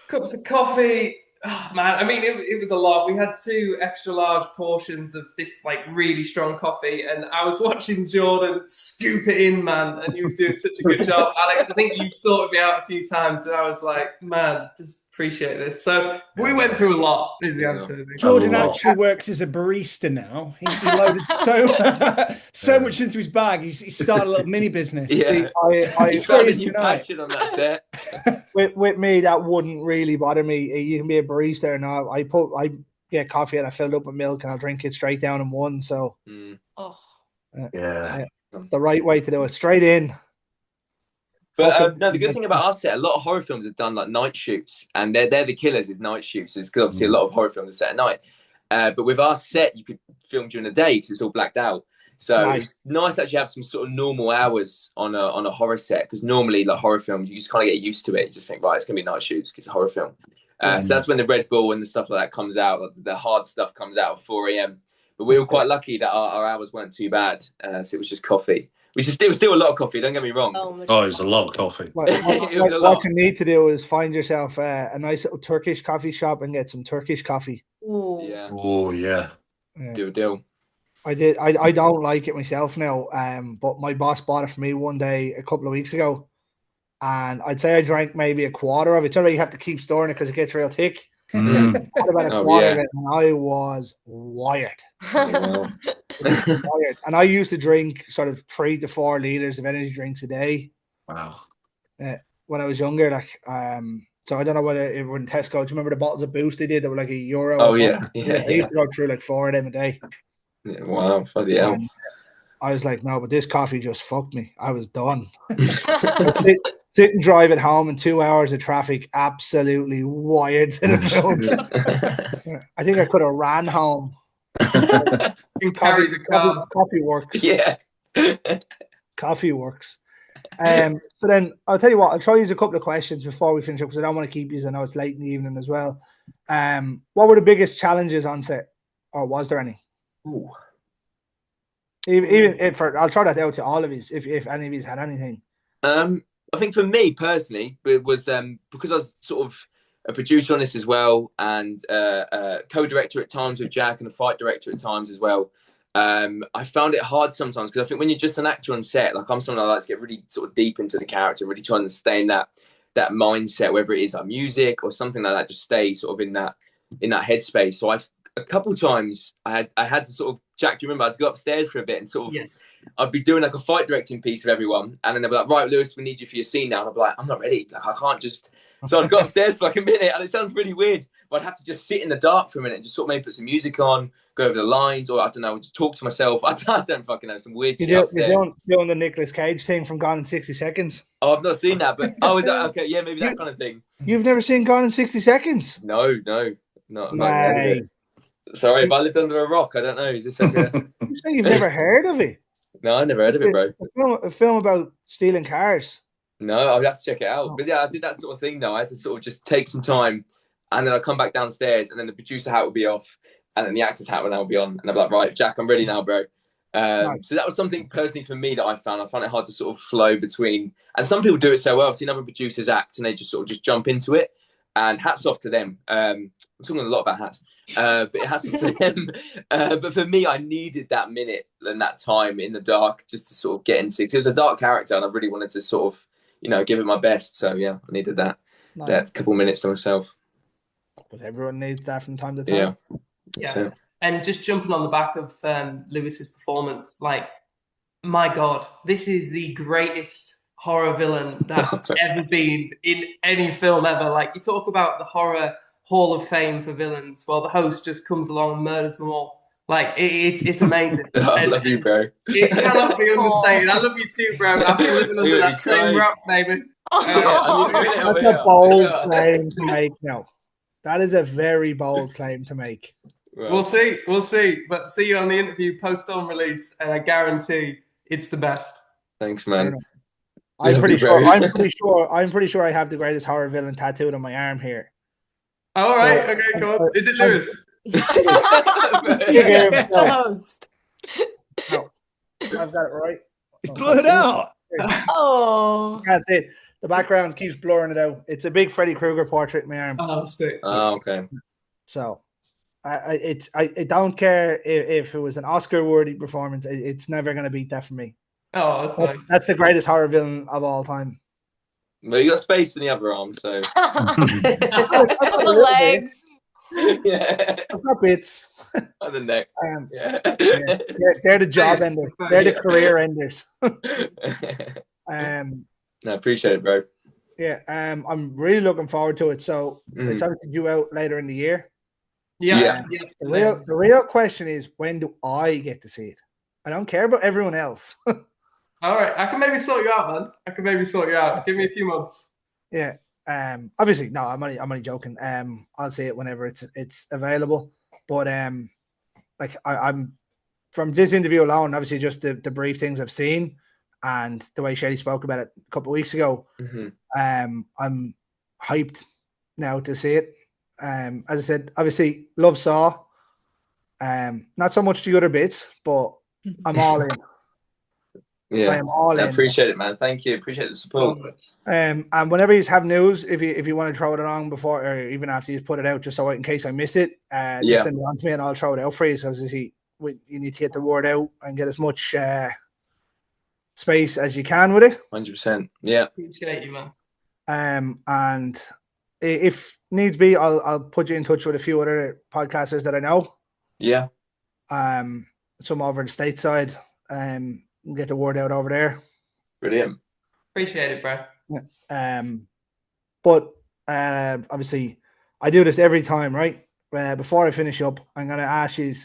cups of coffee, oh, man, I mean, it was a lot. We had 2 extra large portions of this like really strong coffee, and I was watching Jordan scoop it in, man, and he was doing such a good job. Alex, I think you sorted me out a few times, and I was like, man, just appreciate this. So we went through a lot, is the answer. Jordan actually works as a barista now. He loaded so much into his bag. He's started a little mini business. Yeah, I passion on that set. With me, that wouldn't really bother me. You can be a barista or not. I get coffee and I fill it up with milk and I'll drink it straight down in one. So, it's the right way to do it. Straight in. But no, the good thing about our set, a lot of horror films have done like night shoots, and they're the killers is night shoots. Because obviously a lot of horror films are set at night. But with our set, you could film during the day because it's all blacked out. So Nice. it was nice to actually have some sort of normal hours on a horror set, because normally like horror films, you just kind of get used to it. You just think, right, it's gonna be night shoots because it's a horror film. So that's when the Red Bull and the stuff like that comes out. Like the hard stuff comes out at 4 a.m. But we were quite lucky that our hours weren't too bad. So it was just coffee. It was still a lot of coffee. Don't get me wrong. Oh, it's a lot of coffee. What you need to do is find yourself a nice little Turkish coffee shop and get some Turkish coffee. Ooh. Yeah. Oh yeah. Deal. I did. I don't like it myself now. But my boss bought it for me one day a couple of weeks ago, and I'd say I drank maybe a quarter of it. You have to keep storing it because it gets real thick. About a quarter of it, and I was wired. Wired. And I used to drink sort of 3 to 4 liters of energy drinks a day. Wow. When I was younger, so I don't know whether it were in Tesco. Do you remember the bottles of Boost they did that were like €1? Oh yeah. I used to go through like 4 of them a day. Yeah, wow, bloody hell. I was like, no, but this coffee just fucked me. I was done. Sit and drive at home in 2 hours of traffic, absolutely wired to the film. I think I could have ran home. You carry the car. Coffee works. Yeah. Coffee works. So then I'll tell you what, I'll try to use a couple of questions before we finish up because I don't want to keep you. I know it's late in the evening as well. What were the biggest challenges on set, or was there any? Ooh. Even if I'll try that out to all of you if any of you had anything. I think for me personally, it was because I was sort of a producer on this as well, and co-director at times with Jack, and a fight director at times as well. I found it hard sometimes because I think when you're just an actor on set, like I'm someone that likes to get really sort of deep into the character, really trying to stay in that mindset, whether it is like music or something like that, just stay sort of in that headspace. So a couple times I had to sort of, Jack, do you remember I had to go upstairs for a bit and sort of I'd be doing like a fight directing piece with everyone, and then they'd be like, right, Lewis, we need you for your scene now. And I'd be like, I'm not ready. Like, I can't just. So I'd go upstairs for like a minute, and it sounds really weird, but I'd have to just sit in the dark for a minute and just sort of maybe put some music on, go over the lines, or I don't know, just talk to myself. I don't fucking know, some weird shit upstairs. You're doing the Nicolas Cage thing from Gone in 60 Seconds. Oh, I've not seen that, but is that okay? Yeah, maybe that kind of thing. You've never seen Gone in 60 Seconds? No, not heard of it. Sorry, if I lived under a rock, I don't know. Is this like a... You say you've never heard of it? No, I never heard of it, bro. A film about stealing cars. No, I'll have to check it out. But yeah, I did that sort of thing though. I had to sort of just take some time, and then I'd come back downstairs, and then the producer hat would be off, and then the actor's hat would now be on. And I'd be like, right, Jack, I'm ready now, bro. Nice. So that was something personally for me that I found it hard to sort of flow between. And some people do it so well. I've seen other producers act, and they just sort of just jump into it. And hats off to them. I'm talking a lot about hats, but hats off to them. But for me, I needed that minute and that time in the dark just to sort of get into. Because it was a dark character, and I really wanted to sort of, give it my best. So yeah, I needed that couple minutes to myself. But everyone needs that from time to time. Yeah. So. And just jumping on the back of Lewis's performance, like, my God, this is the greatest horror villain that's ever been in any film ever. Like, you talk about the horror hall of fame for villains, well, the host just comes along and murders them all. Like, it's amazing. I love you, bro. It cannot be understated. I love you too, bro. I've been living under that same rock, baby. That's a bold claim to make now. That is a very bold claim to make. Right. We'll see. But see you on the interview post-film release, and I guarantee it's the best. Thanks, man. I'm pretty sure I have the greatest horror villain tattooed on my arm here. All right. Okay, cool. Is it Lewis? Host. No, I've got it right. It's blurred out. Oh. That's it. The background keeps blurring it out. It's a big Freddy Krueger portrait in my arm. Oh, sick. Oh, okay. So, I don't care if it was an Oscar-worthy performance. It's never going to beat that for me. Oh, that's nice. That's the greatest horror villain of all time. Well, you got space in the other arm, so. Couple legs. Yeah. I've got bits. On the neck. Yeah. They're the job enders. They're the career enders. No, appreciate it, bro. Yeah. I'm really looking forward to it. So it's something due out later in the year. Yeah. The real question is, when do I get to see it? I don't care about everyone else. All right, I can maybe sort you out, man. Give me a few months. Yeah. Obviously, no. I'm only joking. I'll see it whenever it's available. But like I'm from this interview alone, obviously just the brief things I've seen and the way Shelley spoke about it a couple of weeks ago, I'm hyped now to see it. As I said, obviously love Saw. Not so much the other bits, but I'm all in. Yeah, I am all in. Appreciate it, man. Thank you. Appreciate the support. And whenever you have news, if you want to throw it along before or even after you put it out, just so in case I miss it, just send it on to me and I'll throw it out for you. So you need to get the word out and get as much space as you can with it. 100%. Yeah. Appreciate you, man. And if needs be, I'll put you in touch with a few other podcasters that I know. Yeah. Some over the stateside. Get the word out over there. Brilliant. Appreciate it, bro. But obviously, I do this every time, right? Before I finish up, I'm going to ask you,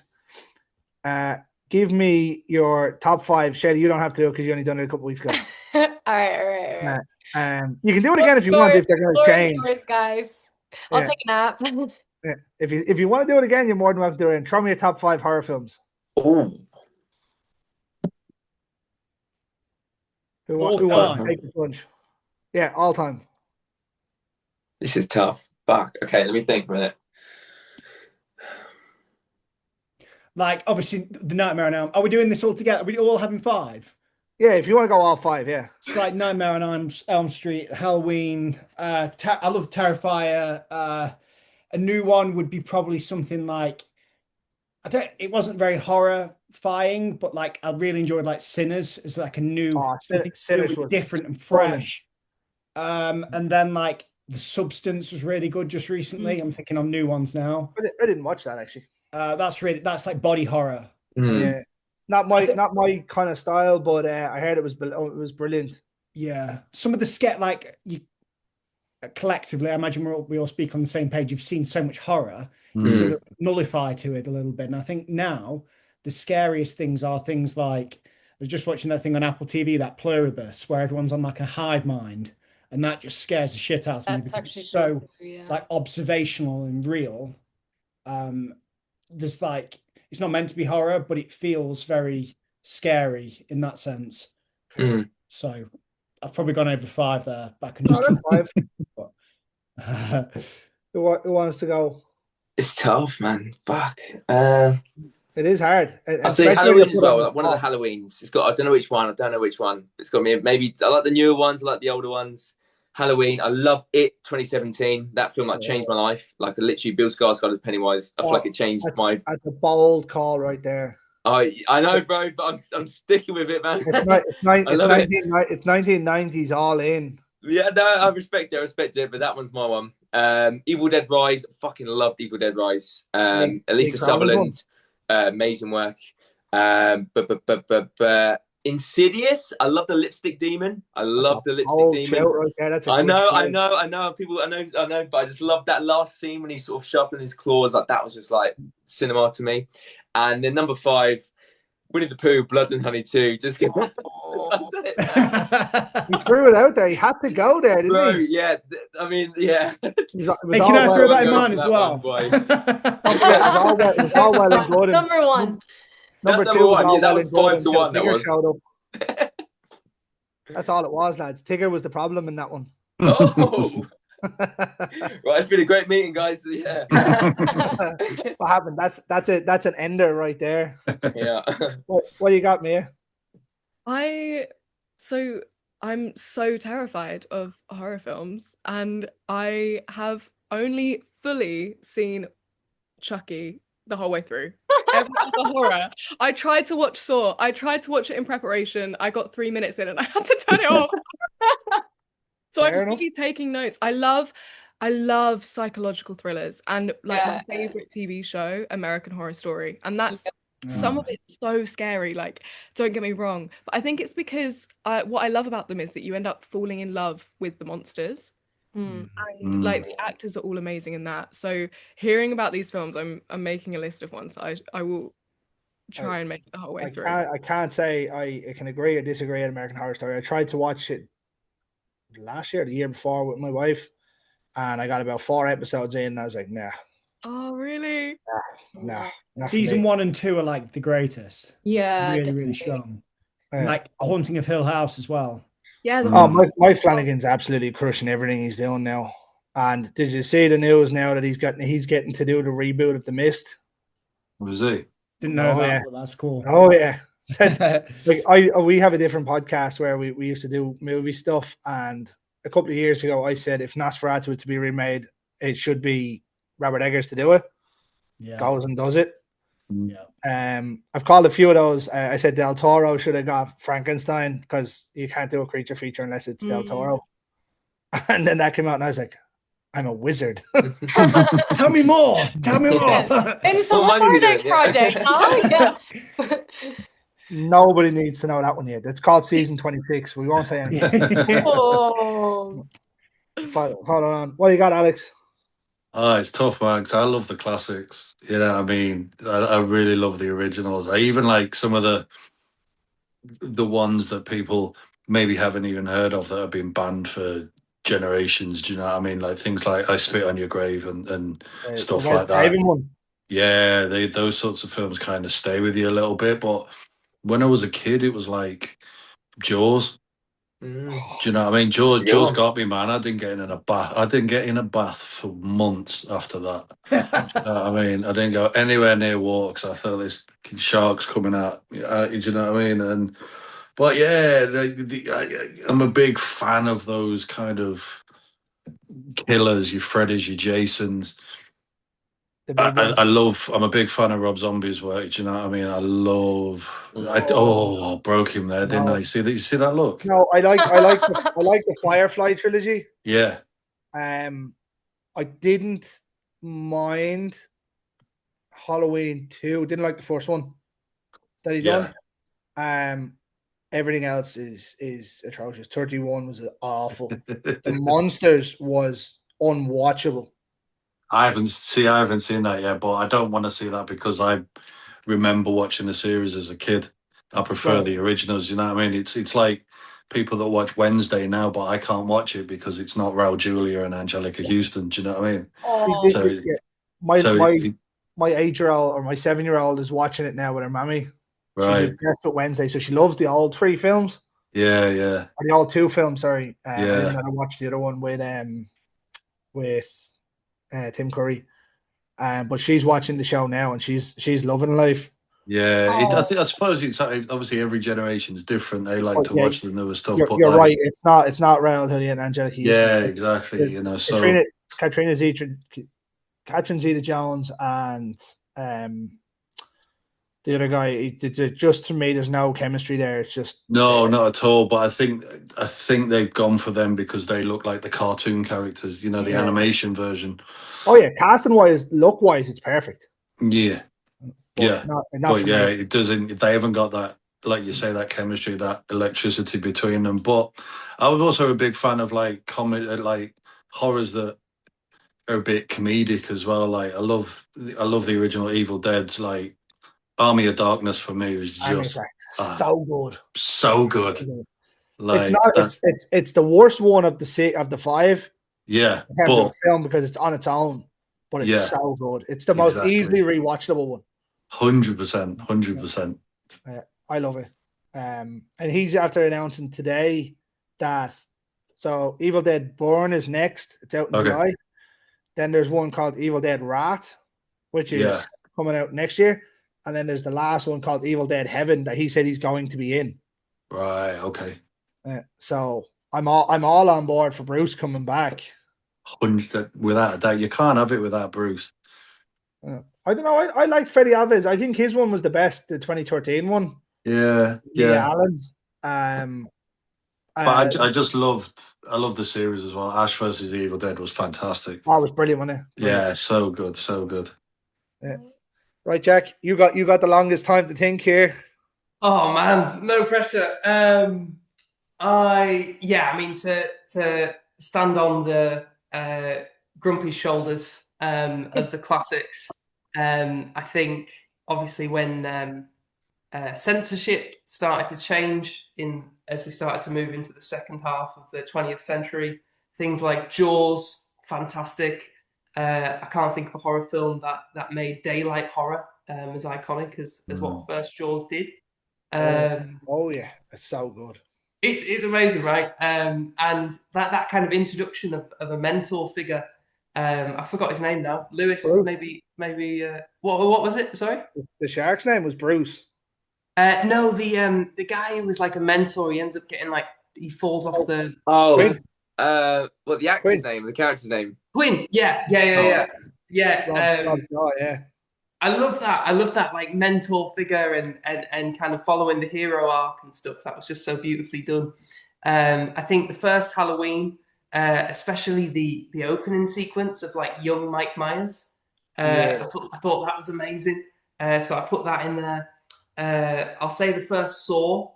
give me your top 5. Shelly, you don't have to do it because you only done it a couple weeks ago. All right. You can do it again if you want. If they're going to change, yours, guys. I'll take a nap. Yeah. If you want to do it again, you're more than welcome to do it. And throw me your top 5 horror films. Oh. Who wants to take the plunge? Yeah, all time. This is tough. Fuck. Okay, let me think a minute. Like, obviously, the Nightmare on Elm. Are we doing this all together? Are we all having 5? Yeah, if you want to go all 5, yeah. It's like Nightmare on Elm Street, Halloween. I love Terrifier. A new one would be probably something like, it wasn't very horrifying, but like I really enjoyed like Sinners as like a new, Sinners was different and fresh. And then like The Substance was really good just recently. I'm thinking on new ones now. I didn't watch that actually. That's like body horror. Yeah, not my kind of style, but I heard it was brilliant. Yeah, some of the collectively, I imagine we all speak on the same page. You've seen so much horror, you sort of nullify to it a little bit. And I think now the scariest things are things like, I was just watching that thing on Apple TV, that Pluribus, where everyone's on like a hive mind, and that just scares the shit out of me because it's so like observational and real. There's like, it's not meant to be horror, but it feels very scary in that sense. So I've probably gone over 5 there. Back and just 5. Who wants to go? It's tough, man. Fuck. It is hard. I'd say Halloween as well. Like one of the Halloweens. It's got. I don't know which one. It's got me. Maybe I like the newer ones. I like the older ones. Halloween. I love It 2017. That film changed my life. Like literally, Bill Skarsgård as Pennywise. I feel like it changed my. That's a bold call right there. I know, bro, but I'm sticking with it, man. It's 1990s all in. Yeah, no, I respect it, but that one's my one. Evil Dead Rise, fucking loved Evil Dead Rise. Elisa Sutherland, amazing work. But Insidious, I love the lipstick demon. I love the lipstick demon. Right there. That's I know. People, I know, but I just love that last scene when he sort of sharpened his claws. Like that was just like cinema to me. And then number 5, Winnie the Pooh, Blood and Honey 2. Just get. That's it. He threw it out there. He had to go there, didn't he? Yeah. I mean, yeah. Hey, can I throw that in mine as well? It was all well and good. Number 1. Number 2 was all that was 5-1. That was. Showed up. That's all it was, lads. Tigger was the problem in that one. Oh. Right, it's been a great meeting, guys. Yeah. What happened? That's it. That's an ender right there. Yeah. What do you got, Mia? I'm so terrified of horror films, and I have only fully seen Chucky the whole way through. Every other horror. I tried to watch Saw. I tried to watch it in preparation. I got 3 minutes in and I had to turn it off. So I'm really taking notes. I love psychological thrillers, and like my favorite TV show, American Horror Story. And that's some of it's so scary, like, don't get me wrong. But I think it's because what I love about them is that you end up falling in love with the monsters. And like the actors are all amazing in that. So hearing about these films, I'm making a list of ones that I will try and make it the whole way through. I can't say I can agree or disagree with American Horror Story. I tried to watch it last year, the year before with my wife, and I got about 4 episodes in and I was like, nah, Oh, really? Nah, not for Season me. 1 and 2 are like the greatest. Yeah, Really, definitely. really strong. Yeah. And like Haunting of Hill House as well. Yeah, the Oh, whole Mike Flanagan's absolutely crushing everything he's doing now. And did you see the news now that he's getting to do the reboot of The Mist? Was he? Didn't know Oh, that, yeah. but that's cool. Oh yeah. Like we have a different podcast where we used to do movie stuff, and a couple of years ago I said if Nosferatu was to be remade, it should be Robert Eggers to do it. Yeah. Goes and does it. Yeah. I've called a few of those. I said Del Toro should have got Frankenstein because you can't do a creature feature unless it's Del Toro. And then that came out, and I was like, I'm a wizard. Tell me more. Tell me more. And so, What what's might our we be next doing? Yeah. project, huh? Yeah. Nobody needs to know that one yet. It's called season 26. We won't say anything. Oh. Follow on. What do you got, Alex? Oh, it's tough, man, 'cause I love the classics. You know what I mean? I really love the originals. I even like some of the ones that people maybe haven't even heard of that have been banned for generations. Do you know what I mean? Like things like I Spit on Your Grave and stuff The Wes like that. Craven one. Yeah, those sorts of films kind of stay with you a little bit. But when I was a kid, it was like Jaws. Mm. Do you know what I mean? Jaws, That's a good Jaws one. got me, man. I didn't get in a bath. I didn't get in a bath for months after that. Do you know what I mean? I didn't go anywhere near water because I thought there's sharks coming out. Do you know what I mean? But yeah, I'm a big fan of those kind of killers, your Freddys, your Jasons. The big one. I'm a big fan of Rob Zombie's work. Do you know what I mean? I broke him there, didn't I? No. You see that look? No, I like the Firefly trilogy. Yeah. I didn't mind Halloween 2. Didn't like the first one that he Yeah. done. Everything else is atrocious. 31 was awful. The Monsters was unwatchable. I haven't seen that yet, but I don't want to see that because I remember watching the series as a kid. I prefer the originals. You know what I mean? It's like people that watch Wednesday now, but I can't watch it because it's not Raul Julia and Angelica Houston. Do you know what I mean? Oh. So, My 8-year-old or my 7-year-old is watching it now with her mommy. right. She's obsessed with Wednesday, so she loves the old 3 films. Yeah. Or the old 2 films, sorry. I Yeah. didn't know to watch the other one with Tim Curry. But she's watching the show now and she's loving life. Yeah, I suppose it's obviously every generation is different. They like to watch the newer stuff. You're right. It's not Raul Julia and Angelica Houston. Yeah, exactly. You know, so Katrina Catherine Zeta-Jones and the other guy. Just to me, there's no chemistry there. It's just no, not at all. But I think they've gone for them because they look like the cartoon characters. You know, the animation version. Oh yeah, casting wise, look wise, it's perfect. Yeah, but it doesn't. They haven't got that, like you say, that chemistry, that electricity between them. But I was also a big fan of like comedy, like horrors that are a bit comedic as well. Like I love the original Evil Dead's like Army of Darkness for me was just so good. So good. Like it's the worst one of the 5. Yeah, in terms of film because it's on its own, but it's so good. It's the most easily rewatchable one. 100%. I love it. And he's after announcing today that Evil Dead Born is next. It's out in July. Then there's one called Evil Dead Rat, which is coming out next year. And then there's the last one called Evil Dead Heaven that he said he's going to be in. Right. Okay. So I'm all on board for Bruce coming back. 100, without a doubt. You can't have it without Bruce. I don't know. I like Freddy Alvarez. I think his one was the best, the 2013 one. Yeah. Alan. But I love the series as well. Ash versus the Evil Dead was fantastic. Oh, it was brilliant, wasn't it? Brilliant. Yeah, so good. Yeah. Right, Jack, you got the longest time to think here. Oh man, no pressure. To stand on the grumpy shoulders of the classics. I think obviously when censorship started to change as we started to move into the second half of the 20th century, things like Jaws, fantastic. I can't think of a horror film that made daylight horror as iconic as what first Jaws did. Oh yeah, it's so good. It's amazing, right? And that kind of introduction of a mentor figure. I forgot his name now. Lewis, Bruce. maybe. What was it? Sorry. The shark's name was Bruce. No, the guy who was like a mentor. He ends up getting like he falls off the. What the actor's name? The character's name? Quinn. Yeah. Yeah. I love that. I love that like mentor figure and kind of following the hero arc and stuff. That was just so beautifully done. I think the first Halloween, especially the opening sequence of like young Mike Myers, I thought that was amazing. So I put that in there. I'll say the first Saw,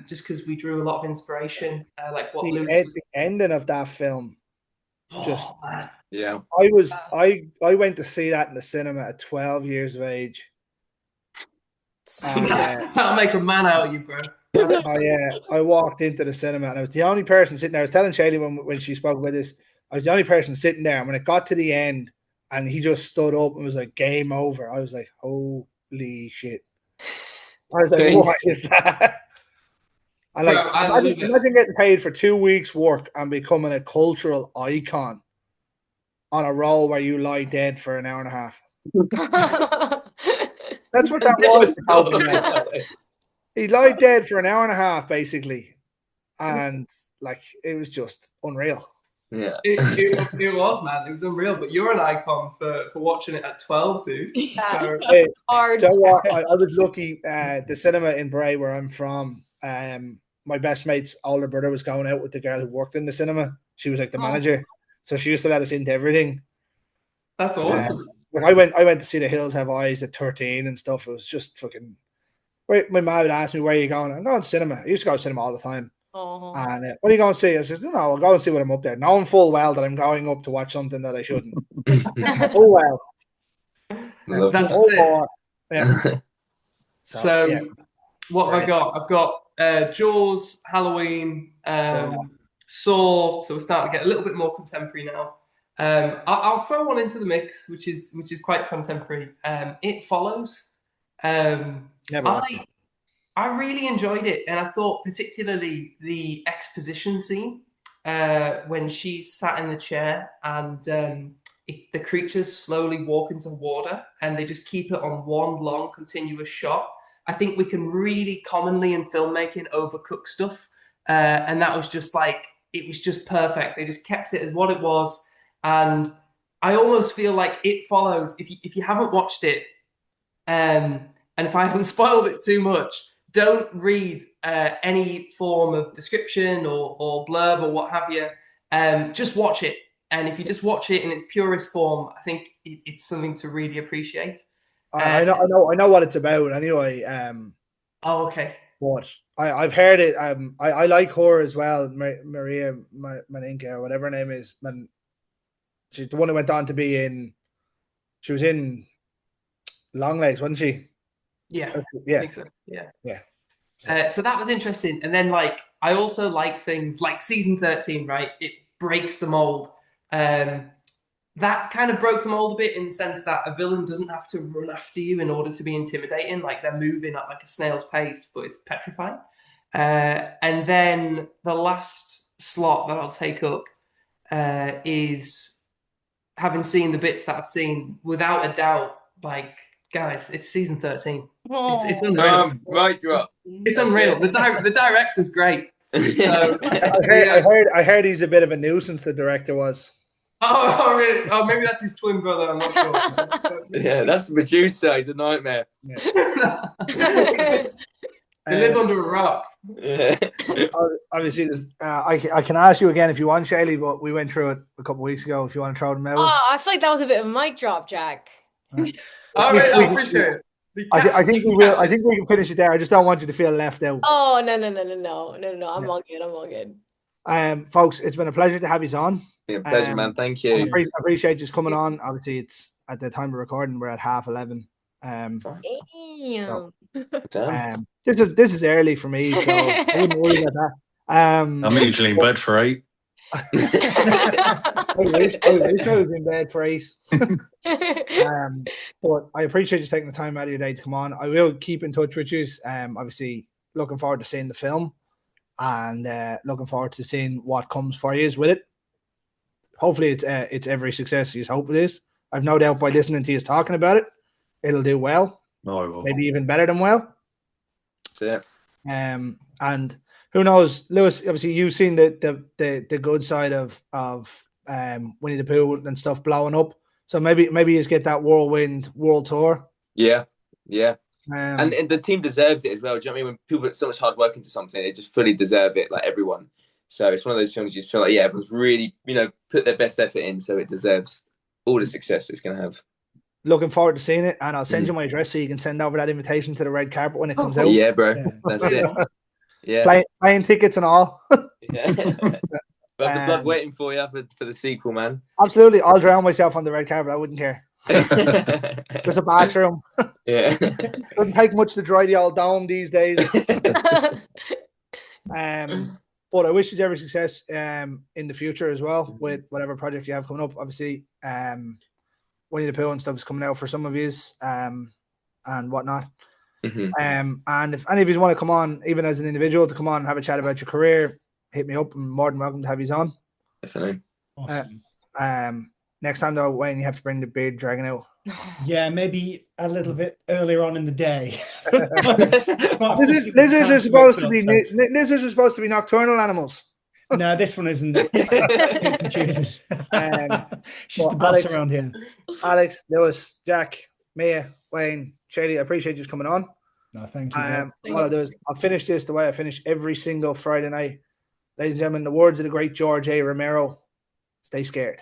just because we drew a lot of inspiration, like what the ending of that film. Just man. Yeah. I went to see that in the cinema at 12 years of age. That'll make a man out of you, bro. I walked into the cinema and I was the only person sitting there. I was telling Shaylee when she spoke about this, I was the only person sitting there. And when it got to the end and he just stood up and was like, game over, I was like, holy shit. I was like, what is that? And like, imagine getting paid for 2 weeks' work and becoming a cultural icon on a role where you lie dead for an hour and a half. That's what that was. He lied dead for an hour and a half, basically. And like, it was just unreal. Yeah. It was, man. It was unreal. But you're an icon for watching it at 12, dude. So, hard. So what? I was lucky. The cinema in Bray, where I'm from, my best mate's older brother was going out with the girl who worked in the cinema. She was like the manager. So she used to let us into everything. That's awesome. Like I went to see The Hills Have Eyes at 13 and stuff. It was just fucking. My mom would ask me, "Where are you going?" I'm going to cinema. I used to go to cinema all the time. And what are you going to see? I said, "No, I'll go and see what I'm up there." Knowing full well that I'm going up to watch something that I shouldn't. Oh well. That's it. Yeah. So what have I got? I've got Jaws, Halloween, Saw. So we're starting to get a little bit more contemporary now. I'll throw one into the mix, which is quite contemporary. It Follows. I really enjoyed it, and I thought particularly the exposition scene when she's sat in the chair and the creatures slowly walk into water, and they just keep it on one long continuous shot. I think we can really commonly in filmmaking overcook stuff, and that was just like it was just perfect. They just kept it as what it was, and I almost feel like It Follows. If you haven't watched it, and if I haven't spoiled it too much, don't read any form of description or blurb or what have you. Just watch it, and if you just watch it in its purest form, I think it's something to really appreciate. I know what it's about anyway. Okay. But I've heard it. I like her as well, Maria Maninka or whatever her name is. She's the one who went on to be in. She was in Longlegs, wasn't she? Yeah. Yeah. I think so. Yeah. So that was interesting. And then like I also like things like season 13, right? It breaks the mold. That kind of broke the mold a bit in the sense that a villain doesn't have to run after you in order to be intimidating. Like they're moving at like a snail's pace, but it's petrifying. And then the last slot that I'll take up is having seen the bits that I've seen, without a doubt, like, guys, it's season 13. It's unreal. Right, drop. It's unreal. The director's great. So, I heard he's a bit of a nuisance, the director was. Oh, really? Oh, maybe that's his twin brother. I'm not sure. Yeah, that's the producer. He's a nightmare. Yeah. They live under a rock. Yeah. Obviously, I can ask you again if you want, Shaylee, but we went through it a couple of weeks ago. If you want to throw them out. Oh, I feel like that was a bit of a mic drop, Jack. All right, I appreciate it. I think we will. I think we can finish it there. I just don't want you to feel left out. Oh no! I'm all good. I'm all good. Folks, it's been a pleasure to have you on. Yeah, pleasure, man. Thank you. I appreciate you coming on. Obviously, it's at the time of recording, we're at 11:30. Damn. This is early for me, so I wouldn't worry about that. I'm usually in bed for 8. I wish I was in bed for 8. But I appreciate you taking the time out of your day to come on. I will keep in touch with you. Obviously, looking forward to seeing the film, and looking forward to seeing what comes for you with it. Hopefully, it's every success you hope it is. I've no doubt by listening to you talking about it, it'll do well. No, I will. Maybe even better than well. That's it. And who knows, Lewis? Obviously, you've seen the good side of Winnie the Pooh and stuff blowing up. So maybe you get that whirlwind world tour. Yeah. And the team deserves it as well. Do you know what I mean? When people put so much hard work into something, they just fully deserve it, like everyone. So it's one of those films you just feel like, yeah, everyone's really, put their best effort in, so it deserves all the success it's going to have. Looking forward to seeing it, and I'll send you my address so you can send over that invitation to the red carpet when it comes out. Yeah, bro. Yeah. That's it. Yeah. Playing tickets and all. Yeah. But the blood waiting for you for the sequel, man. Absolutely. I'll drown myself on the red carpet. I wouldn't care. Just a bathroom. Yeah. Doesn't take much to dry the old dome these days. But I wish you every success in the future as well with whatever project you have coming up. Obviously, Winnie the Pooh and stuff is coming out for some of yous and whatnot. And if any of you want to come on, even as an individual, to come on and have a chat about your career, hit me up. I'm more than welcome to have you on. Definitely. Awesome. Next time though, Wayne, you have to bring the beard dragon out. Yeah, maybe a little bit earlier on in the day. Lizards are supposed to be nocturnal animals. No, this one isn't. She's the boss around here. Alex, Lewis, Jack, Mia, Wayne, Shady, I appreciate you coming on. No, thank you. What I'll do is I'll finish this the way I finish every single Friday night. Ladies and gentlemen, the words of the great George A. Romero, stay scared.